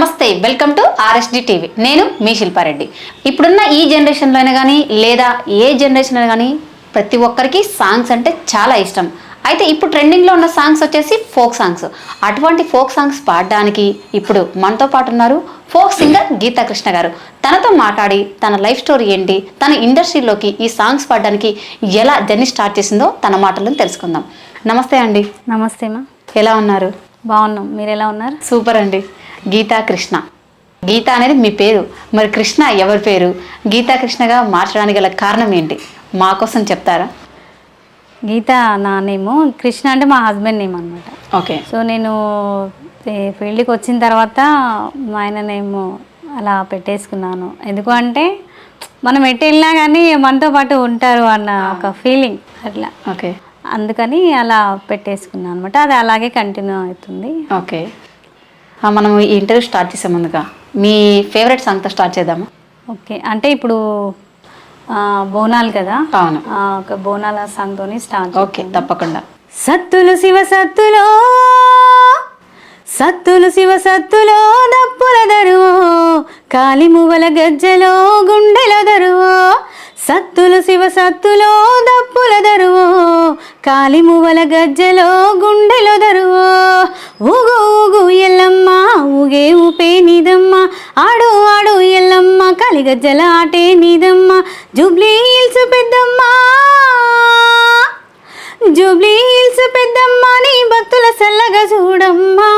నమస్తే, welcome to RSD TV. నేను మీ శిల్పారెడ్డి. ఇప్పుడున్న ఈ జనరేషన్లో అయినా కానీ లేదా ఏ జనరేషన్ అయినా కానీ ప్రతి ఒక్కరికి సాంగ్స్ అంటే చాలా ఇష్టం. అయితే ఇప్పుడు ట్రెండింగ్లో ఉన్న సాంగ్స్ వచ్చేసి ఫోక్ సాంగ్స్. అటువంటి ఫోక్ సాంగ్స్ పాడడానికి ఇప్పుడు మనతో పాటు ఉన్నారు ఫోక్ సింగర్ గీతా కృష్ణ గారు. తనతో మాట్లాడి తన లైఫ్ స్టోరీ ఏంటి, తన ఇండస్ట్రీలోకి ఈ సాంగ్స్ పాడడానికి ఎలా జర్నీ స్టార్ట్ చేసిందో తన మాటలను తెలుసుకుందాం. నమస్తే అండి. నమస్తే మా. ఎలా ఉన్నారు? బాగున్నాం, మీరు ఎలా ఉన్నారు? సూపర్ అండి. గీతా కృష్ణ, గీత అనేది మీ పేరు, మరి కృష్ణ ఎవరి పేరు? గీతా కృష్ణగా మార్చడానికి గల కారణం ఏంటి, మా కోసం చెప్తారా? గీత నా నేము, కృష్ణ అంటే మా హస్బెండ్ నేమ్ అనమాట. ఓకే. సో నేను ఫీల్డ్కి వచ్చిన తర్వాత మా ఆయన నేము అలా పెట్టేసుకున్నాను. ఎందుకు అంటే మనం ఎటు వెళ్ళినా కానీ మనతో పాటు ఉంటారు అన్న ఒక ఫీలింగ్ అట్లా. ఓకే. అందుకని అలా పెట్టేసుకున్నాను అనమాట. అది అలాగే కంటిన్యూ అవుతుంది. ఓకే. మనం ఈ ఇంటర్వ్యూ స్టార్ట్ చేసే ముందుగా మీ ఫేవరెట్ సాంగ్తో స్టార్ట్ చేద్దామా? ఓకే. అంటే ఇప్పుడు బోనాలు కదా. అవును. ఒక బోనాల సాంగ్తోని స్టార్ట్. ఓకే, తప్పకుండా. సత్తులు శివ సత్తులో, సత్తులు శివ సత్తులో దప్పుల దరువో, కాలి మువ్వల గజ్జలో గుండెల దరువో. సత్తులు శివ సత్తులో దప్పుల దరువో, కాలి మువ్వల గజ్జలో గుండెలో దరువో. ఊగు ఊగు ఎల్లమ్మ ఊగే ఊపే నీదమ్మ, ఆడు ఆడు ఎల్లమ్మ కాలి గజ్జల ఆటే నీదమ్మ. జూబ్లీ హిల్స్ పెద్దమ్మ, జూబ్లీ హిల్స్ పెద్దమ్మ నీ భక్తుల సల్లగా చూడమ్మా.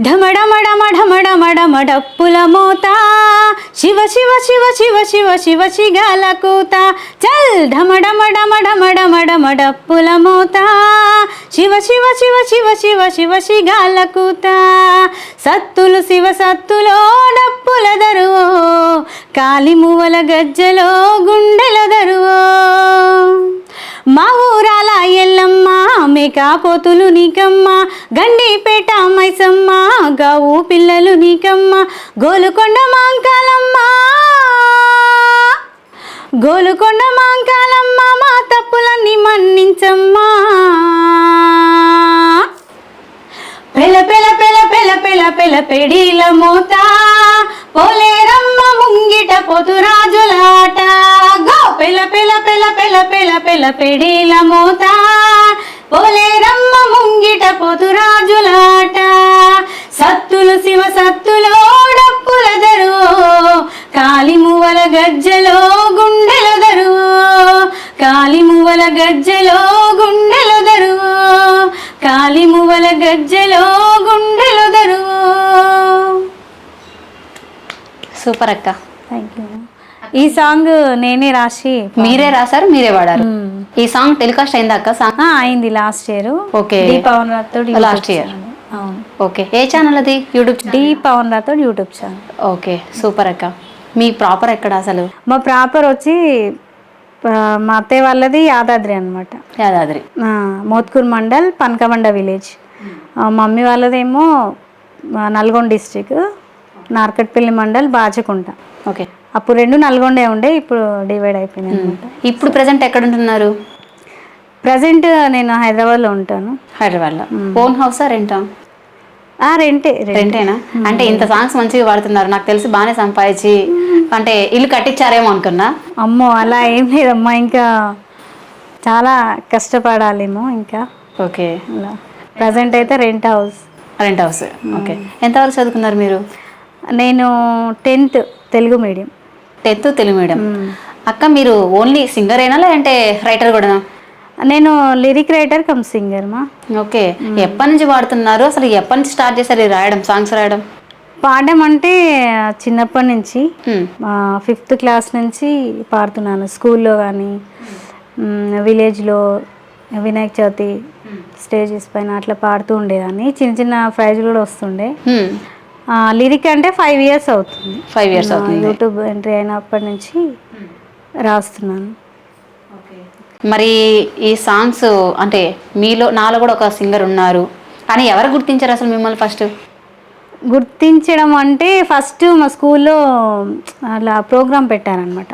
ఢమడమడమడమడమడమ డప్పుల మోత, శివ శివ శివ శివ శివ శివ శిగాల కూత. చల్ ఢమడమడమడమడమడమ డప్పుల మోత, శివ శివ శివ శివ శివ శివ శిగాల కూత. సత్తులు శివ సత్తులో డప్పుల దరువో, కాలి మువ్వల గజ్జలో గుండెల దరువో. మా ఊరాల ఎల్లమ్మ మేకాపోతులు నీకమ్మ, గండిపేట మైసమ్మ గావు పిల్లలు నీకమ్మ. గోలుకొండ మాంకాలమ్మ, గోలుకొండ మాంకాలమ్మ మా తప్పులన్నీ మన్నించమ్మా. పెల పెల పెల పెల పెల పెల పెడీల మోత, పోలేరమ్మ ముంగిట పొతురాజులాట. గో పెల పెల పెల పెల పెల పెల పెడీల మోత, పోలేరమ్మ ముంగిట పొతురాజులాట. సత్తులు శివ సత్తులో డప్పుల దరువో, కాలి మువ్వల గజ్జలో గుండెల దరువో. కాలి మువ్వల గజ్జలో గుండెల దరువో, కాలి మువ్వల గజ్జలో గుండెల దరువో. సూపర్ అక్క. Thank you. ఈ సాంగ్ నేనే రాసి. మీరే రాశారు, మీరే పాడారు? ఈ సాంగ్ టెలికాస్ట్ అయిందా అక్క? సాంగ్ అయింది last year. Okay. D Pavan Rathod last year. అవును. ఓకే. ఏ ఛానల్ అది? YouTube. D Pavan Rathod YouTube channel. Okay, super అక్క. మీ ప్రాపర్ ఎక్కడ అసలు? మా ప్రాపర్ వచ్చి మా అత్తయ్య వాళ్ళది యాదాద్రి అనమాట. యాదాద్రి. మోత్కూర్ మండల్ పనకబండ విలేజ్. మమ్మీ వాళ్ళదేమో నల్గొండ డిస్ట్రిక్ట్, నార్కట్పల్లి మండల్ బాచకుంట. ఓకే. అప్పుడు రెండు నల్గొండే ఉండే, ఇప్పుడు డివైడ్ అయిపోయింది అనమాట. ఇప్పుడు ప్రజెంట్ ఎక్కడ ఉంటున్నారు? ప్రజెంట్ నేను హైదరాబాద్లో ఉంటాను. హైదరాబాద్లో. ఓన్ హౌసా, రెంటా? రెంటేనా? అంటే ఇంత సాంగ్స్ మంచిగా పాడుతున్నారు, నాకు తెలిసి బాగానే సంపాదించి అంటే ఇల్లు కట్టించారేమో అనుకున్నా. అమ్మో అలా ఏం లేదమ్మా, ఇంకా చాలా కష్టపడాలేమో ఇంకా. ఓకే. అలా ప్రజెంట్ అయితే rent house. Rent house. Okay. ఎంతవరకు చదువుకున్నారు మీరు? నేను 10th Telugu medium. 10th Telugu medium. అక్క మీరు ఓన్లీ సింగరేనా లేదంటే రైటర్ కూడా? నేను లిరిక్ రైటర్ కమ్ సింగర్ మా. ఓకే. ఎప్పటి నుంచి పాడుతున్నారు అసలు? ఎప్పటి నుంచి స్టార్ట్ చేశారు రాయడం, సాంగ్స్ రాయడం? పాడడం అంటే చిన్నప్పటి నుంచి, 5th క్లాస్ నుంచి పాడుతున్నాను. స్కూల్లో కానీ విలేజ్లో వినాయక చవితి స్టేజెస్ పైన అట్లా పాడుతూ ఉండేదాన్ని. చిన్న చిన్న ప్రైజ్లు కూడా వస్తుండే. లిరిక్ అంటే 5 years అవుతుంది. 5 years అవుతుంది. యూట్యూబ్ ఎంట్రీ అయినప్పటి నుంచి రాస్తున్నాను. మరి ఈ సాంగ్స్ అంటే మీలో నాలో కూడా ఒక సింగర్ ఉన్నారు అని ఎవరు గుర్తించారు అసలు మిమ్మల్ని? ఫస్ట్ గుర్తించడం అంటే ఫస్ట్ మా స్కూల్లో అలా ప్రోగ్రామ్ పెట్టారనమాట.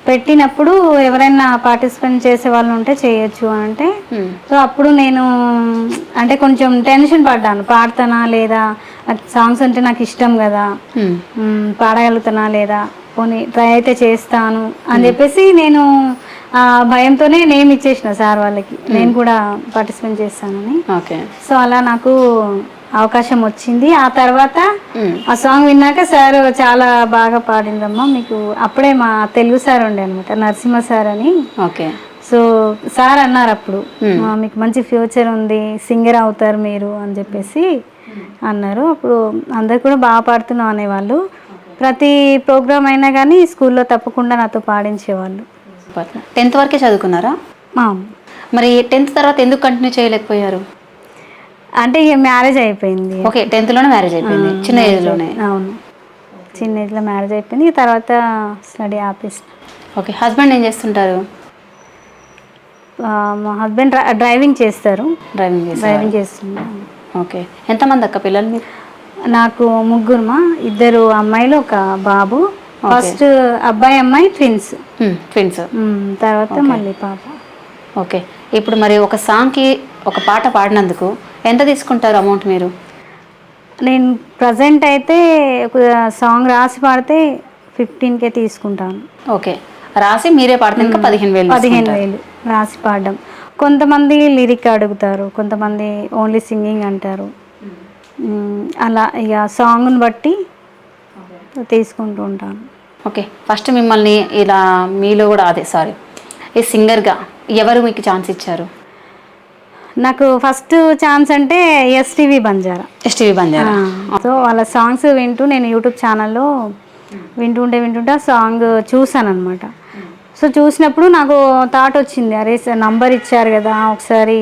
పెట్టినప్పుడు ఎవరైనా పార్టిసిపేట్ చేసే వాళ్ళు ఉంటే చేయొచ్చు అని అంటే సో అప్పుడు నేను అంటే కొంచెం టెన్షన్ పడ్డాను, పాడతానా లేదా, సాంగ్స్ అంటే నాకు ఇష్టం కదా, పాడగలుగుతానా లేదా, పోనీ ట్రై అయితే చేస్తాను అని చెప్పేసి నేను భయంతోనే నేమ్ ఇచ్చేసిన సార్ వాళ్ళకి, నేను కూడా పార్టిసిపేట్ చేస్తానని. సో అలా నాకు అవకాశం వచ్చింది. ఆ తర్వాత ఆ సాంగ్ విన్నాక సార్ చాలా బాగా పాడిందమ్మా మీకు, అప్పుడే మా తెలుగు సార్ ఉండే అనమాట, నరసింహ సార్ అని. సో సార్ అన్నారు అప్పుడు మీకు మంచి ఫ్యూచర్ ఉంది, సింగర్ అవుతారు మీరు అని చెప్పేసి అన్నారు. అప్పుడు అందరు కూడా బాగా పాడుతున్నాం అనేవాళ్ళు. ప్రతి ప్రోగ్రామ్ అయినా కానీ స్కూల్లో తప్పకుండా నాతో పాడించేవాళ్ళు. 10th వరకే చదువుకున్నారా? మరి 10th తర్వాత ఎందుకు కంటిన్యూ చేయలేకపోయారు? అంటే ఇక మ్యారేజ్ అయిపోయింది. ఓకే, 10th లోనే మ్యారేజ్ అయిపోయింది, చిన్న ఏజ్లోనే. అవును, చిన్న ఏజ్లో మ్యారేజ్ అయిపోయింది, తర్వాత స్టడీ ఆపేసిన. ఓకే, హస్బెండ్ ఏం చేస్తుంటారు? మా హస్బెండ్ డ్రైవింగ్ చేస్తారు. డ్రైవింగ్ చేస్తున్నారు. ఓకే, ఎంతమంది అక్క పిల్లలు మీకు? నాకు 3 2 అమ్మాయిలు 1 బాబు. ఫస్ట్ అబ్బాయి అమ్మాయి ట్విన్స్. తర్వాత మళ్ళీ పాప. ఓకే, ఇప్పుడు మరి ఒక సాంగ్కి ఒక పాట పాడినందుకు ఎంత తీసుకుంటారు అమౌంట్ మీరు? నేను ప్రజెంట్ అయితే ఒక సాంగ్ రాసి పాడితే 15K తీసుకుంటాను. ఓకే, రాసి మీరే పాడితే 15,000 రాసి పాడడం. కొంతమంది లిరిక్ అడుగుతారు, కొంతమంది ఓన్లీ సింగింగ్ అంటారు. అలా ఇక సాంగ్ని బట్టి తీసుకుంటూ ఉంటాను. ఓకే, ఫస్ట్ మిమ్మల్ని ఇలా మీలో కూడా ఈ సింగర్గా ఎవరు మీకు ఛాన్స్ ఇచ్చారు? నాకు ఫస్ట్ ఛాన్స్ అంటే ఎస్టీవీ బంజారా. సో వాళ్ళ సాంగ్స్ వింటూ నేను యూట్యూబ్ ఛానల్లో వింటుంటే ఆ సాంగ్ చూసాను అనమాట. సో చూసినప్పుడు నాకు థాట్ వచ్చింది, అరే నంబర్ ఇచ్చారు కదా, ఒకసారి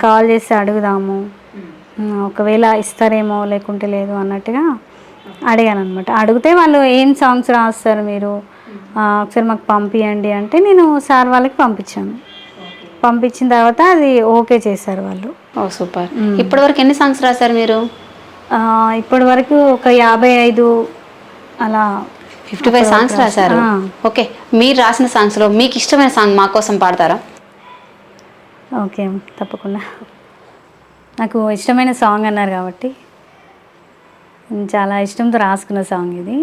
కాల్ చేసి అడుగుదాము, ఒకవేళ ఇస్తారేమో లేకుంటే లేదు అన్నట్టుగా అడిగాను అనమాట. అడిగితే వాళ్ళు ఏం సాంగ్స్ రాస్తారు మీరు, ఒకసారి మాకు పంపించండి అంటే నేను సార్ వాళ్ళకి పంపించిన తర్వాత అది ఓకే చేశారు వాళ్ళు. సూపర్. ఇప్పటి వరకు ఎన్ని సాంగ్స్ రాశారు మీరు? ఇప్పటి వరకు ఒక 55 అలా 55 సాంగ్స్ రాశారు. ఓకే, మీరు రాసిన సాంగ్స్లో మీకు ఇష్టమైన సాంగ్ మా కోసం పాడతారా? ఓకే, తప్పకుండా. నాకు ఇష్టమైన సాంగ్ అన్నారు కాబట్టి చాలా ఇష్టంతో రాసుకున్న సాంగ్ ఇది.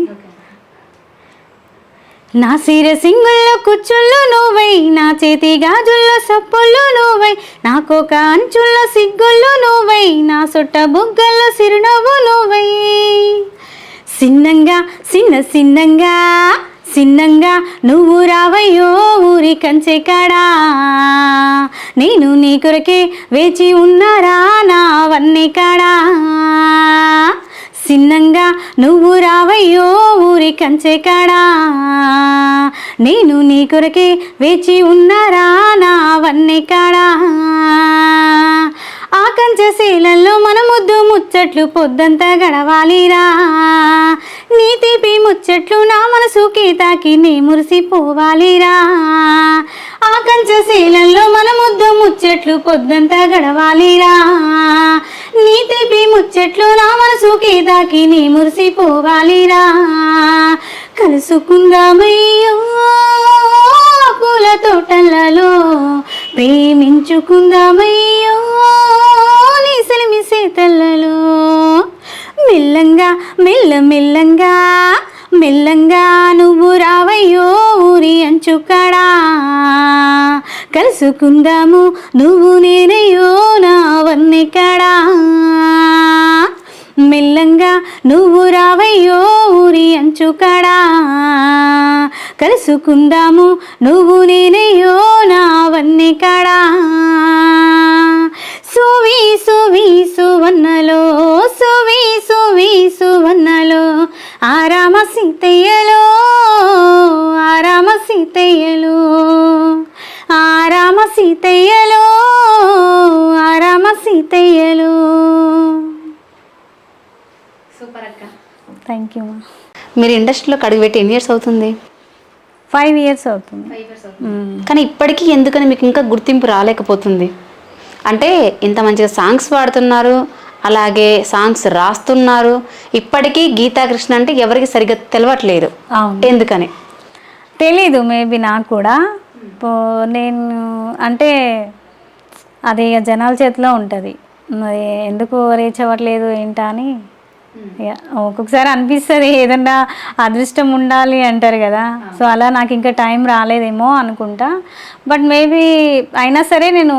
నా సీర సింగుల్లో కుచ్చుళ్ళు నువ్వై, నా చేతి గాజుల్లో సప్పుళ్ళు నువ్వై, నాకొక అంచుల్లో సిగ్గుళ్ళు నువ్వై, నా సొట్ట బుగ్గల్లో సిరునవ్వు నువ్వై, సిన్నంగా సిన్నంగా నువ్వు రావయ్యో ఊరి కంచె కాడా, నేను నీ కొరకే వేచి ఉన్నారా నా వన్నె కాడా, సిన్నంగా నువ్వు రావయ్యో ఊరి కంచె కాడా, నేను నీ కొరకే వేచి ఉన్నారా నా వన్నె కాడా, ఆ కంచె శీలల్లో మన ముద్దు ముచ్చట్లు పొద్దంతా గడవాలిరా, నీ తీపి ముచ్చట్లు నా మనసుకి తాకి నీ మురిసిపోవాలిరా, ఆ కంచె శీలల్లో మన ముద్దు ముచ్చట్లు పొద్దంతా గడవాలిరా, నీ తీపి ముచ్చట్లు నా మనసుకి తాకి నీ మురిసిపోవాలిరా, కలుసుకుందామయ్యో పూల తోటలలో, ప్రేమించుకుందామయ్యో నీ సెలిమి సేతలలో, మెల్లంగా నువ్వు రావయ్యో ఊరి అంచుకాడా, కలుసుకుందాము నువ్వు నేనయ్యో నా వన్నె కాడా, మెల్లంగా నువ్వు రావయ్యో ఊరి అంచుకాడా, కలుసుకుందాము నువ్వు నేనయ్యో నా వన్నె కాడా, సువన్నలో సువన్నలో ఆరామ సీతయ్యలో సూపర్ అక్క. Thank you. మీరు ఇండస్ట్రీలోకి అడుగుపెట్టి ఎన్ని ఇయర్స్ అవుతుంది? 5 years అవుతుంది. కానీ ఇప్పటికీ ఎందుకని మీకు ఇంకా గుర్తింపు రాలేకపోతుంది? అంటే ఇంత మంచిగా సాంగ్స్ పాడుతున్నారు, అలాగే సాంగ్స్ రాస్తున్నారు, ఇప్పటికీ గీతా కృష్ణ అంటే ఎవరికి సరిగ్గా తెలవట్లేదు, ఎందుకని? తెలీదు మేబీ నాకు కూడా. నేను అంటే అది ఇక జనాల చేతిలో ఉంటుంది, మరి ఎందుకు రీచ్ అవ్వట్లేదు ఏంటా అని ఒక్కొక్కసారి అనిపిస్తుంది. ఏదన్నా అదృష్టం ఉండాలి అంటారు కదా, సో అలా నాకు ఇంకా టైం రాలేదేమో అనుకుంటా. బట్ మేబీ అయినా సరే నేను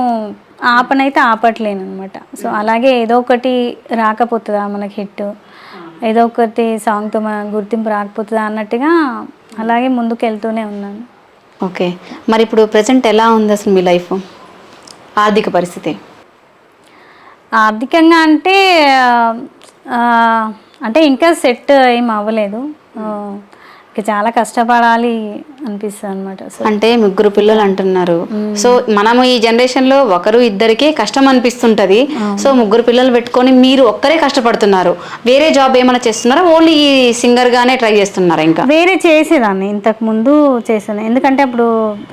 ఆపనైతే ఆపట్లేను అనమాట. సో అలాగే ఏదో ఒకటి రాకపోతుందా మనకి హిట్, ఏదో ఒకటి సాంగ్తో మన గుర్తింపు రాకపోతుందా అన్నట్టుగా అలాగే ముందుకు వెళ్తూనే ఉన్నాను. ఓకే, మరి ఇప్పుడు ప్రజెంట్ ఎలా ఉంది అసలు మీ లైఫ్, ఆర్థిక పరిస్థితి? ఆర్థికంగా అంటే అంటే ఇంకా సెట్ ఏం అవ్వలేదు, ఇంకా చాలా కష్టపడాలి అనిపిస్తుంది అనమాట. సో అంటే 3 పిల్లలు అంటున్నారు. సో మనము ఈ జనరేషన్లో ఒకరు ఇద్దరికే కష్టం అనిపిస్తుంటుంది. సో 3 పిల్లలు పెట్టుకొని మీరు ఒక్కరే కష్టపడుతున్నారు. వేరే జాబ్ ఏమైనా చేస్తున్నారా, ఓన్లీ ఈ సింగర్గానే ట్రై చేస్తున్నారా? ఇంకా వేరే చేసేదాన్ని, ఇంతకు ముందు చేసాను. ఎందుకంటే అప్పుడు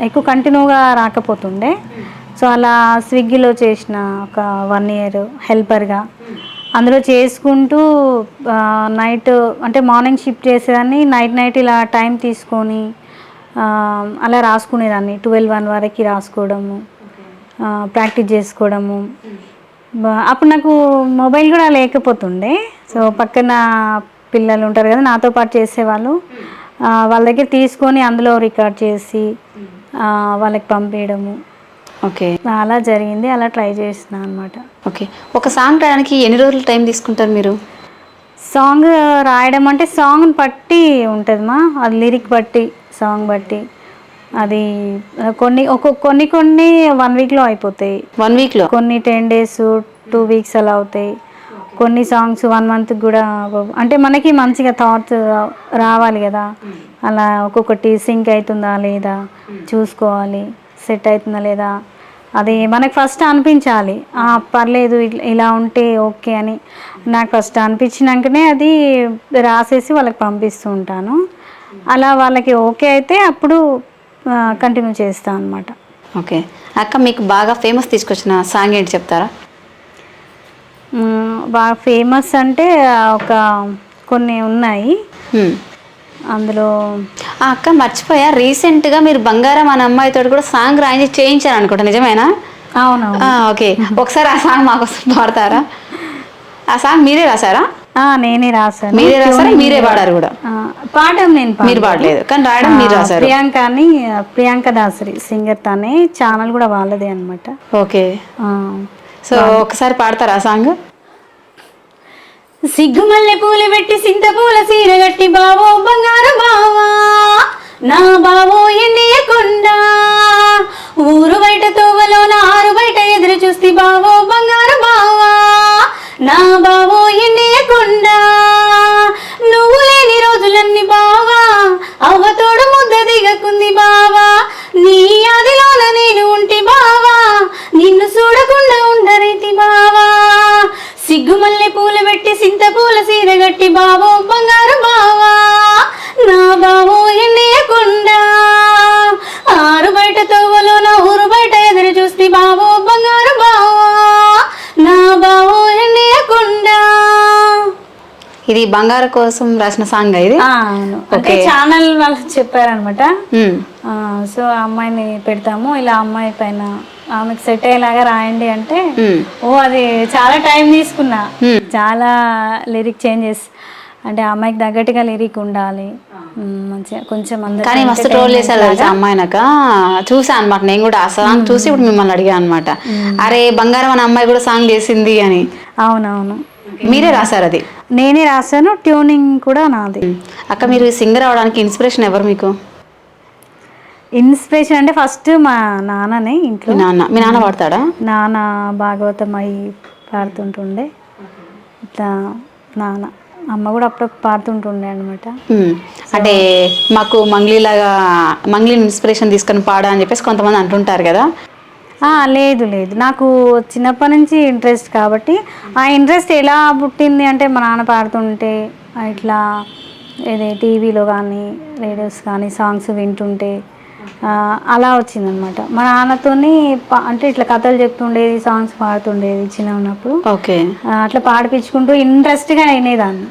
ఎక్కువ కంటిన్యూగా రాకపోతుండే. సో అలా స్విగ్గీలో చేసిన ఒక 1 ఇయర్ హెల్పర్గా, అందులో చేసుకుంటూ నైట్ అంటే మార్నింగ్ షిఫ్ట్ చేసేదాన్ని, నైట్ ఇలా టైం తీసుకొని అలా రాసుకునేదాన్ని. 12-1 వరకు రాసుకోవడము, ప్రాక్టీస్ చేసుకోవడము. అప్పుడు నాకు మొబైల్ కూడా లేకపోతుండే. సో పక్కన పిల్లలు ఉంటారు కదా నాతో పాటు చేసేవాళ్ళు, వాళ్ళ దగ్గర తీసుకొని అందులో రికార్డ్ చేసి వాళ్ళకి పంపించడము. ఓకే, అలా జరిగింది, అలా ట్రై చేసిన అనమాట. ఓకే, ఒక సాంగ్ రాయడానికి ఎన్ని రోజులు టైం తీసుకుంటారు మీరు? సాంగ్ రాయడం అంటే సాంగ్ని బట్టి ఉంటుంది మా, అది లిరిక్ బట్టి, సాంగ్ బట్టి. అది కొన్ని 1 వీక్లో అయిపోతాయి, 1 వీక్లో, కొన్ని 10 days 2 weeks అలా అవుతాయి. కొన్ని సాంగ్స్ 1 month కూడా. అంటే మనకి మంచిగా థాట్స్ రావాలి కదా, అలా ఒక్కొక్కటి సింక్ అవుతుందా లేదా చూసుకోవాలి, సెట్ అవుతుందా లేదా, అది మనకు ఫస్ట్ అనిపించాలి. పర్లేదు ఇలా ఉంటే ఓకే అని నాకు ఫస్ట్ అనిపించినాకనే అది రాసేసి వాళ్ళకి పంపిస్తూ ఉంటాను. అలా వాళ్ళకి ఓకే అయితే అప్పుడు కంటిన్యూ చేస్తాను అనమాట. ఓకే అక్క, మీకు బాగా ఫేమస్ తీసుకొచ్చిన సాంగ్ ఏంటి చెప్తారా? బాగా ఫేమస్ అంటే కొన్ని ఉన్నాయి. అందులో అక్క మర్చిపోయా, రీసెంట్గా మీరు బంగారం అనే అమ్మాయితో కూడా సాంగ్ రాయించి చేయించారు అనుకుంటా, నిజమేనా? అవునవును. ఓకే, ఒకసారి ఆ సాంగ్ మాకు పాడతారా? ఆ సాంగ్ మీరే రాసారా? నేనే రాసాను. మీరే రాసారా, మీరే పాడారు కూడా? పాడడం మీరు పాడలేదు, కానీ రాయడం మీరు రాసారు. ప్రియాంక దాసరి సింగర్, తనే ఛానల్ కూడా వాళ్ళదే అనమాట. ఓకే, సో ఒకసారి పాడతారా ఆ సాంగ్? సిగ్గుమల్లె పూలు పెట్టి సింతపూల సీర గట్టి బావో బంగారు బావా, నా బావో ఎన్నియకుండా, ఊరు బయట తోవలో ఆరు బయట ఎదురు చూస్తే బావో బంగారు బావా, నా బావో ఎన్నియకుండా, నువ్వు లేని రోజులన్నీ బావా, అవ్వతోడు ముద్ద దిగకుంది బావా, నీ ఆదిలోన నేను ఉంటి బావా, నిన్ను చూడకుండా ఉండరైతి బావా, సిగ్గుమల్లె పూలు పెట్టి సింతపూల సీర గట్టి బావో బంగారు బావా, నా బావో ఎన్నియకుండా, ఆరు బయట తోవలో ఊరు బయట ఎదురు చూస్తే బావో బంగారు బావా, నా బావో ఎన్నియకుండా. ఇది బంగారు కోసం రాసిన సాంగ్ ఇది? అంటే ఛానల్ వాళ్ళు చెప్పారనమాట. సో ఆ అమ్మాయిని పెడతాము, ఇలా అమ్మాయి పైన ఆమెకు సెట్ అయ్యేలాగా రాయండి అంటే, అది చాలా టైం తీసుకున్నా. చాలా లిరిక్ చేంజెస్, అంటే ఆ అమ్మాయికి తగ్గట్టుగా లిరిక్ ఉండాలి మంచిగా కొంచెం. కానీ మస్తు ట్రోల్ చేశారు అమ్మాయినాక, చూసా అనమాట నేను కూడా. ఆ సాంగ్ చూసి ఇప్పుడు మిమ్మల్ని అడిగా అనమాట, అరే బంగారం అనే అమ్మాయి కూడా సాంగ్ చేసింది అని. అవునవును, మీరే రాశారు? అది నేనే రాశాను, ట్యూనింగ్ కూడా నాది. అక్క, మీరు సింగర్ అవడానికి ఇన్స్పిరేషన్ ఎవరు మీకు? ఇన్స్పిరేషన్ అంటే ఫస్ట్ మా నాన్ననే. ఇంట్లో మీ నాన్న పాడతాడా? నాన్న భాగవతం అయి పాడుతుంటుండే, ఇట్లా నాన్న. అమ్మ కూడా అప్పుడప్పుడు పాడుతుంటుండే అనమాట. అంటే మాకు మంగ్లీని ఇన్స్పిరేషన్ తీసుకొని పాడా అని చెప్పేసి కొంతమంది అంటుంటారు కదా. లేదు, నాకు చిన్నప్పటి నుంచి ఇంట్రెస్ట్ కాబట్టి, ఆ ఇంట్రెస్ట్ ఎలా పుట్టింది అంటే మా నాన్న పాడుతుంటే ఇట్లా టీవీలో కానీ రేడియోస్ కానీ సాంగ్స్ వింటుంటే అలా వచ్చిందనమాట. మా నాన్నతోని అంటే ఇట్లా కథలు చెప్తుండేది, సాంగ్స్ పాడుతుండేది చిన్న ఉన్నప్పుడు. ఓకే, అట్లా పాడిపించుకుంటూ ఇంట్రెస్ట్గా వినేదాన్ని.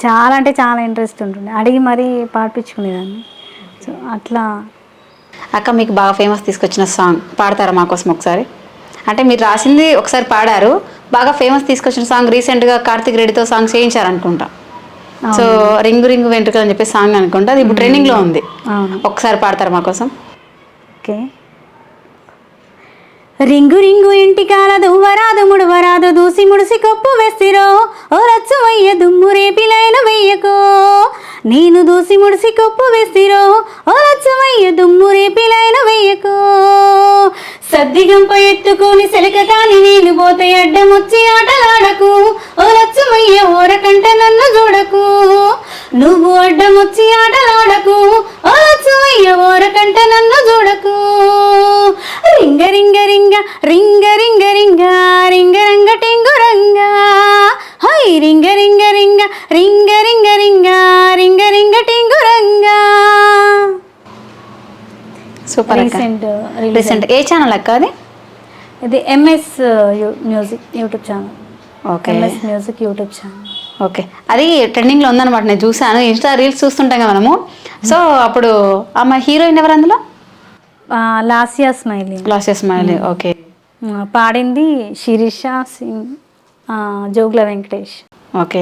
చాలా అంటే చాలా ఇంట్రెస్ట్ ఉంటుండే, అడిగి మరీ పాడిపించుకునేదాన్ని. సో అట్లా. అక్క మీకు బాగా ఫేమస్ తీసుకొచ్చిన సాంగ్ పాడతారా మా కోసం ఒకసారి? అంటే మీరు రాసింది ఒకసారి పాడారు, బాగా ఫేమస్ తీసుకొచ్చిన సాంగ్ రీసెంట్గా కార్తిక్ రెడ్డితో సాంగ్ చేయించారు అనుకుంటా. సో రింగు రింగు వెంట్రుకలు అని చెప్పి సాంగ్ అనుకుంటా, అది ఇప్పుడు ట్రెండింగ్లో ఉంది. ఒకసారి పాడతారా మా కోసం? ఓకే. రింగు రింగు ఇంటి కాలదు వరాదు ముడువరాదు దూసి ముడిసి కొప్పు వేసిరో ఓ రచ్చు వయ్య దుమ్ము రేపిలైన వెయ్యకో నేను దూసి ముడిసి కొప్పు వేసిరో ఓ రచ్చు వయ్య దుమ్ము రేపిలైన వెయ్యకో సద్దిగంప ఎత్తుకొని సెలక కాని నేను పోతే అడ్డమొచ్చి ఆటలాడకు ఓ రచ్చు వయ్య ఓరకంట నన్ను చూడకు నువ్వు అడ్డమొచ్చి ఆటలాడకు ఓ రచ్చు వయ్య ఓరకంట నన్ను చూడకు రింగ రింగ రింగ రింగ రింగ రింగ రింగ రంగ టింగు రంగ హై రింగ రింగ రింగ రింగ రింగ రింగ రింగ రింగ టింగు రంగ. సూపర్. రీసెంట్ ఏ ఛానల్ అక్క అది? ఇది MS music YouTube channel. Okay, MS music YouTube channel. Okay, అది ట్రెండింగ్లో ఉందన్నమాట. నేను చూసాను, ఇన్స్టా రీల్స్ చూస్తుంటాం కదా మనము. సో అప్పుడు ఆమె హీరోయిన్ ఎవరు అందులో? Lasya smiley. Lasya smiley. Okay. పాడింది శిరీష సింగ్, జోగుల వెంకటేష్. ఓకే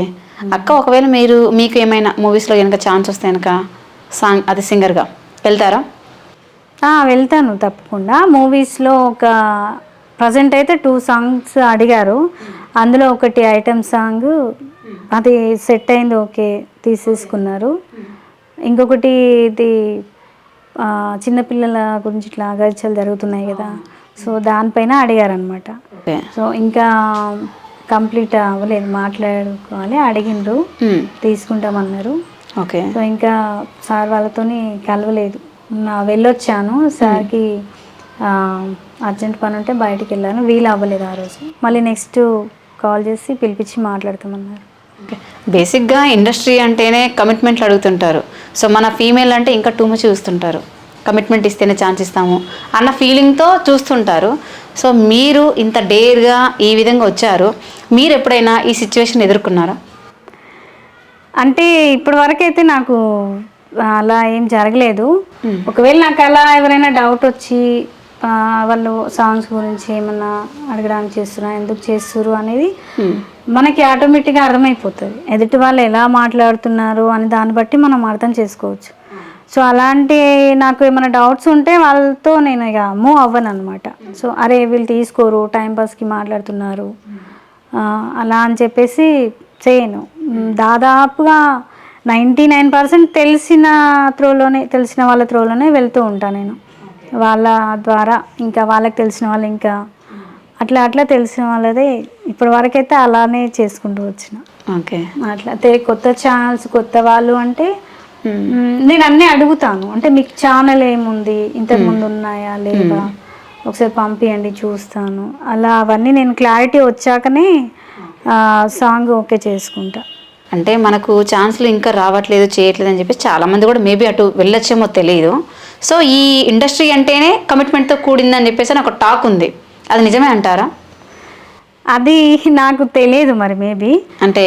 అక్క, ఒకవేళ మీకు ఏమైనా మూవీస్లో కనుక ఛాన్స్ వస్తే కనుక సాంగ్ అది సింగర్గా వెళ్తారా? వెళ్తాను తప్పకుండా. మూవీస్లో ఒక ప్రజెంట్ అయితే 2 సాంగ్స్ అడిగారు, అందులో ఒకటి ఐటమ్ సాంగ్ అది సెట్ అయింది, ఓకే తీసేసుకున్నారు. ఇంకొకటి ఇది చిన్నపిల్లల గురించి ఇట్లా అగర్చలు జరుగుతున్నాయి కదా, సో దానిపైన అడిగారనమాట. సో ఇంకా కంప్లీట్ అవ్వలేదు, మాట్లాడుకోవాలి, అడిగిండ్రు, తీసుకుంటామన్నారు. ఓకే. సో ఇంకా సార్ వాళ్ళతోని కలవలేదు, వెళ్ళొచ్చాను. సార్కి అర్జెంట్ పని ఉంటే బయటికి వెళ్ళాను, వీలు అవ్వలేదు ఆ రోజు. మళ్ళీ నెక్స్ట్ కాల్ చేసి పిలిపించి మాట్లాడతామన్నారు. బేసిక్గా ఇండస్ట్రీ అంటేనే కమిట్మెంట్లు అడుగుతుంటారు. సో మన ఫీమేల్ అంటే ఇంకా టూ మచ్ చూస్తుంటారు, కమిట్మెంట్ ఇస్తేనే ఛాన్స్ ఇస్తాము అన్న ఫీలింగ్తో చూస్తుంటారు. సో మీరు ఇంత డేర్గా ఈ విధంగా వచ్చారు, మీరు ఎప్పుడైనా ఈ సిచ్యువేషన్ ఎదుర్కొన్నారా? అంటే ఇప్పటి వరకు అయితే నాకు అలా ఏం జరగలేదు. ఒకవేళ నాకు అలా ఎవరైనా డౌట్ వచ్చి వాళ్ళు సాంగ్స్ గురించి ఏమన్నా అడగడానికి చేస్తున్నా, ఎందుకు చేస్తున్నారు అనేది మనకి ఆటోమేటిక్గా అర్థమైపోతుంది. ఎదుటి వాళ్ళు ఎలా మాట్లాడుతున్నారు అని దాన్ని బట్టి మనం అర్థం చేసుకోవచ్చు. సో అలాంటి నాకు ఏమైనా డౌట్స్ ఉంటే వాళ్ళతో నేను ఇక మూవ్ అవ్వను అనమాట. సో అరే వీళ్ళు తీసుకోరు, టైంపాస్కి మాట్లాడుతున్నారు అలా అని చెప్పేసి చేయను. దాదాపుగా 99% తెలిసిన వాళ్ళ త్రోలోనే వెళ్తూ ఉంటాను నేను. వాళ్ళ ద్వారా ఇంకా వాళ్ళకి తెలిసిన వాళ్ళు ఇంకా అట్లా తెలిసిన వాళ్ళదే ఇప్పటి వరకు అయితే అలానే చేసుకుంటూ వచ్చిన. ఓకే. అట్లా కొత్త ఛానల్స్, కొత్త వాళ్ళు అంటే నేను అన్నీ అడుగుతాను. అంటే మీకు ఛానల్ ఏముంది, ఇంతకుముందు ఉన్నాయా లేవా, ఒకసారి పంపియండి చూస్తాను. అలా అవన్నీ నేను క్లారిటీ వచ్చాకనే సాంగ్ ఓకే చేసుకుంటా. అంటే మనకు ఛాన్స్లు ఇంకా రావట్లేదు, చేయట్లేదు అని చెప్పి చాలామంది కూడా మేబీ అటు వెళ్ళొచ్చేమో తెలియదు. సో ఈ ఇండస్ట్రీ అంటేనే కమిట్మెంట్తో కూడిందని చెప్పేసి నాకు టాక్ ఉంది, అది నిజమే అంటారా? అది నాకు తెలియదు మరి, మేబీ. అంటే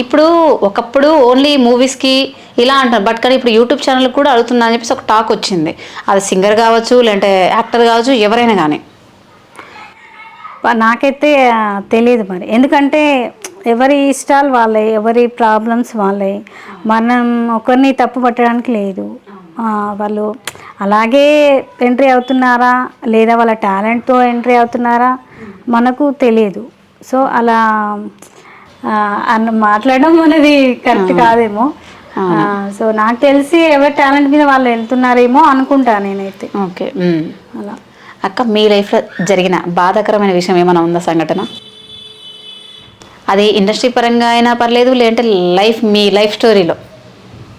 ఇప్పుడు ఒకప్పుడు ఓన్లీ మూవీస్కి ఇలా అంటారు, బట్ కానీ ఇప్పుడు యూట్యూబ్ ఛానల్ కూడా అడుగుతుందా అని చెప్పేసి ఒక టాక్ వచ్చింది. అది సింగర్ కావచ్చు, లేదంటే యాక్టర్ కావచ్చు, ఎవరైనా కానీ. నాకైతే తెలియదు మరి, ఎందుకంటే ఎవరి ఇష్టాలు వాళ్ళే, ఎవరి ప్రాబ్లమ్స్ వాళ్ళే, మనం ఒకరిని తప్పు పట్టడానికి లేదు. వాళ్ళు అలాగే ఎంట్రీ అవుతున్నారా లేదా వాళ్ళ టాలెంట్తో ఎంట్రీ అవుతున్నారా మనకు తెలియదు. సో అలా మాట్లాడడం అనేది కరెక్ట్ కాదేమో. సో నాకు తెలిసి ఎవరి టాలెంట్ మీద వాళ్ళు వెళ్తున్నారేమో అనుకుంటా నేనైతే. ఓకే. అలా అక్క, మీ లైఫ్లో జరిగిన బాధాకరమైన విషయం ఏమైనా ఉందా, సంఘటన? అది ఇండస్ట్రీ పరంగా అయినా పర్లేదు, లేదంటే మీ లైఫ్ స్టోరీలో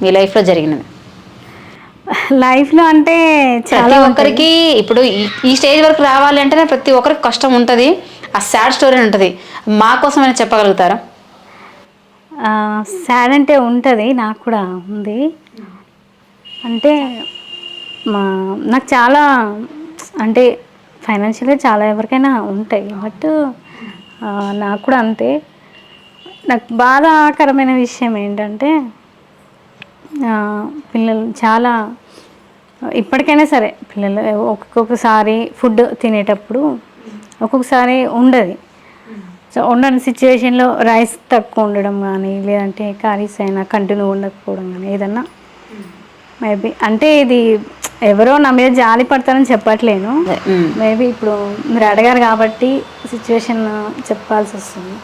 మీ లైఫ్లో జరిగినది. లైఫ్లో అంటే ప్రతి ఒక్కరికి ఇప్పుడు ఈ స్టేజ్ వరకు రావాలి అంటేనే ప్రతి ఒక్కరికి కష్టం ఉంటుంది, ఆ సాడ్ స్టోరీ ఉంటుంది. మా కోసమైనా చెప్పగలుగుతారా? సాడ్ అంటే ఉంటుంది, నాకు కూడా ఉంది. అంటే నాకు చాలా అంటే ఫైనాన్షియల్గా చాలా ఎవరికైనా ఉంటాయి, బట్ నాకు కూడా అంతే. నాకు బాధాకరమైన విషయం ఏంటంటే పిల్లలు చాలా ఇప్పటికైనా సరే పిల్లలు ఒక్కొక్కసారి ఫుడ్ తినేటప్పుడు ఒక్కొక్కసారి ఉండదు. సో ఉండని సిచ్యువేషన్లో రైస్ తక్కువ ఉండడం కానీ, లేదంటే కర్రీస్ అయినా కంటిన్యూ ఉండకపోవడం కానీ, ఏదన్నా మేబీ అంటే ఇది ఎవరో నా మీద జాలి పడతారని చెప్పట్లేను. మేబీ ఇప్పుడు మీరు అడిగారు కాబట్టి సిచ్యువేషన్ చెప్పాల్సి వస్తుంది.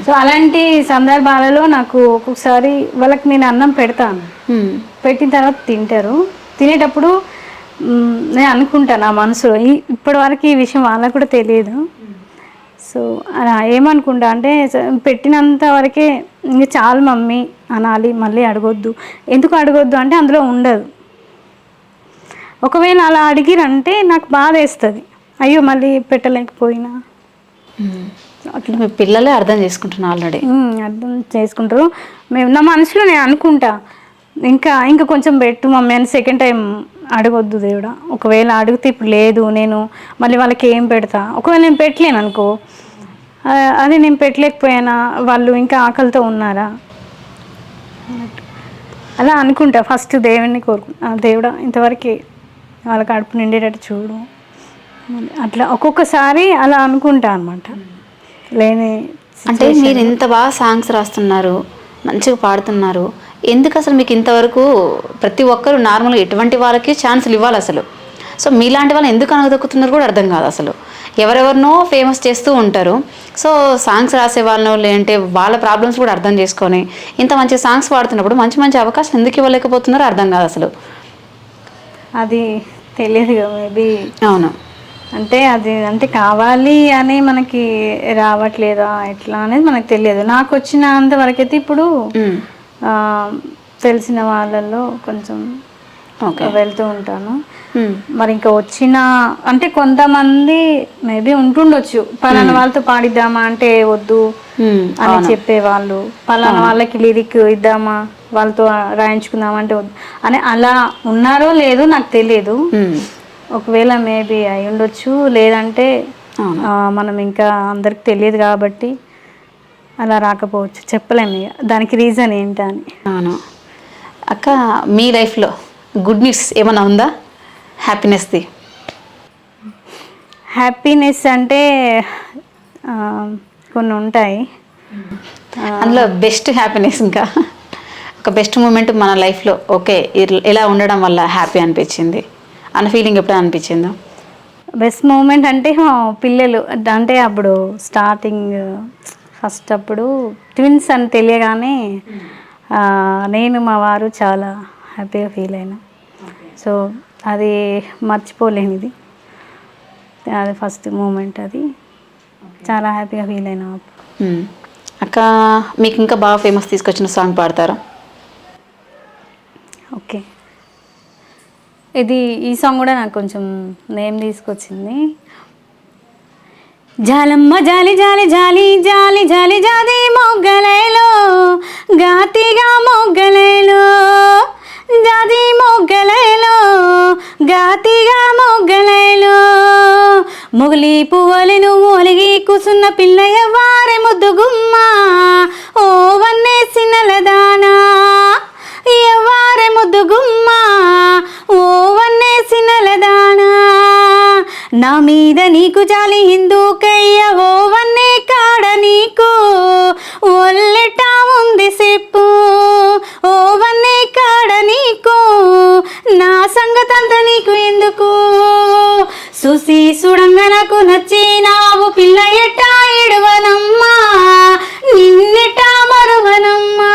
సో అలాంటి సందర్భాలలో నాకు ఒక్కొక్కసారి వాళ్ళకి నేను అన్నం పెడతాను, పెట్టిన తర్వాత తింటారు. తినేటప్పుడు నేను అనుకుంటాను నా మనసులో, ఇప్పటి వరకు ఈ విషయం వాళ్ళకు కూడా తెలియదు. సో అలా ఏమనుకుంటా అంటే పెట్టినంత వరకే ఇంకా చాలు మమ్మీ అనాలి, మళ్ళీ అడగొద్దు. ఎందుకు అడగొద్దు అంటే అందులో ఉండదు. ఒకవేళ అలా అడిగిరంటే నాకు బాధ వేస్తుంది, అయ్యో మళ్ళీ పెట్టలేకపోయినా. అట్లా మీ పిల్లలే అర్థం చేసుకుంటున్నా ఆల్రెడీ అర్థం చేసుకుంటారు. మేము నా మనసులో నేను అనుకుంటా ఇంకా ఇంకా కొంచెం పెట్టు మమ్మీ అని సెకండ్ టైం అడగొద్దు దేవుడా. ఒకవేళ అడిగితే ఇప్పుడు లేదు, నేను మళ్ళీ వాళ్ళకి ఏం పెడతా, ఒకవేళ నేను పెట్టలేను అనుకో, అదే నేను పెట్టలేకపోయానా, వాళ్ళు ఇంకా ఆకలితో ఉన్నారా, అలా అనుకుంటా. ఫస్ట్ దేవుడిని దేవుడా ఇంతవరకు వాళ్ళ కడుపు నిండేటట్టు చూడు, అట్లా ఒక్కొక్కసారి అలా అనుకుంటా అనమాట. లేని అంటే మీరు ఇంత బాగా సాంగ్స్ రాస్తున్నారు, మంచిగా పాడుతున్నారు, ఎందుకు అసలు మీకు ఇంతవరకు ప్రతి ఒక్కరు నార్మల్గా ఎటువంటి వాళ్ళకి ఛాన్సులు ఇవ్వాలి అసలు. సో మీలాంటి వాళ్ళు ఎందుకు అనగదొక్కుతున్నారు కూడా అర్థం కాదు అసలు. ఎవరెవరినో ఫేమస్ చేస్తూ ఉంటారు. సో సాంగ్స్ రాసే వాళ్ళనో లేదంటే వాళ్ళ ప్రాబ్లమ్స్ కూడా అర్థం చేసుకొని ఇంత మంచి సాంగ్స్ పాడుతున్నప్పుడు మంచి మంచి అవకాశం ఎందుకు ఇవ్వలేకపోతున్నారో అర్థం కాదు అసలు. అది తెలియదు కదా మేబీ. అవును, అంటే అది అంటే కావాలి అని మనకి రావట్లేదా ఎట్లా అనేది మనకు తెలియదు. నాకు వచ్చినంత వరకైతే ఇప్పుడు తెలిసిన వాళ్ళల్లో కొంచెం వెళ్తూ ఉంటాను. మరి ఇంకా వచ్చిన అంటే కొంతమంది మేబీ ఉంటుండొచ్చు, పలానా వాళ్ళతో పాడిద్దామా అంటే వద్దు అని చెప్పేవాళ్ళు, పలానా వాళ్ళకి లిరిక్ ఇద్దామా వాళ్ళతో రాయించుకుందామా అంటే వద్దు అని అలా ఉన్నారో లేదో నాకు తెలియదు. ఒకవేళ మేబీ అయి ఉండొచ్చు, లేదంటే మనం ఇంకా అందరికి తెలియదు కాబట్టి అలా రాకపోవచ్చు, చెప్పలేము ఇక దానికి రీజన్ ఏంటని. అవును అక్క, మీ లైఫ్లో గుడ్ న్యూస్ ఏమైనా ఉందా? హ్యాపీనెస్ది. హ్యాపీనెస్ అంటే కొన్ని ఉంటాయి. అందులో బెస్ట్ హ్యాపీనెస్, ఇంకా ఒక బెస్ట్ మూమెంట్ మన లైఫ్లో ఓకే ఇలా ఉండడం వల్ల హ్యాపీ అనిపించింది అన్న ఫీలింగ్ ఎప్పుడైనా అనిపించిందా? బెస్ట్ మూమెంట్ అంటే పిల్లలు అంటే అప్పుడు స్టార్టింగ్ ఫస్ట్ అప్పుడు ట్విన్స్ అని తెలియగానే నేను మా వారు చాలా హ్యాపీగా ఫీల్ అయినా. సో అది మర్చిపోలేనిది, అది ఫస్ట్ మూమెంట్, అది చాలా హ్యాపీగా ఫీల్ అయినా. అక్క మీకు ఇంకా బాగా ఫేమస్ తీసుకొచ్చిన సాంగ్ పాడతారా? ఓకే, ఈ సాంగ్ కూడా నాకు కొంచెం నేమ్ తీసుకొచ్చింది. జాలమ్మ జాలి జాలి జాలి జాలి జాలి జాది మొగ్గలేలో గాతిగా మొగ్గలేలో జాది మొగ్గలేలో గాతిగా మొగ్గలేలో మొగలి పువ్వులను ఒలిగి కూసున్న పిల్లయ్య వారే ముద్దు గుమ్మ ఓ వన్నేసి నలదానా ఎవ్వారే ముద్దు గుమ్మ ఓ వన్నేసి నలదానా నా మీద నీకు జాలి హిందూకయ్య ఓ వన్నే కాడ నీకు ఒల్లెటా ఉంది చెప్పు ఓ వన్నే కాడ నీకు నా సంగతంతా నీకు ఎందుకు చూసి చూడంగా నాకు నచ్చినావు పిల్ల ఎట్టా ఎడవనమ్మా నిన్నెటా మరువనమ్మా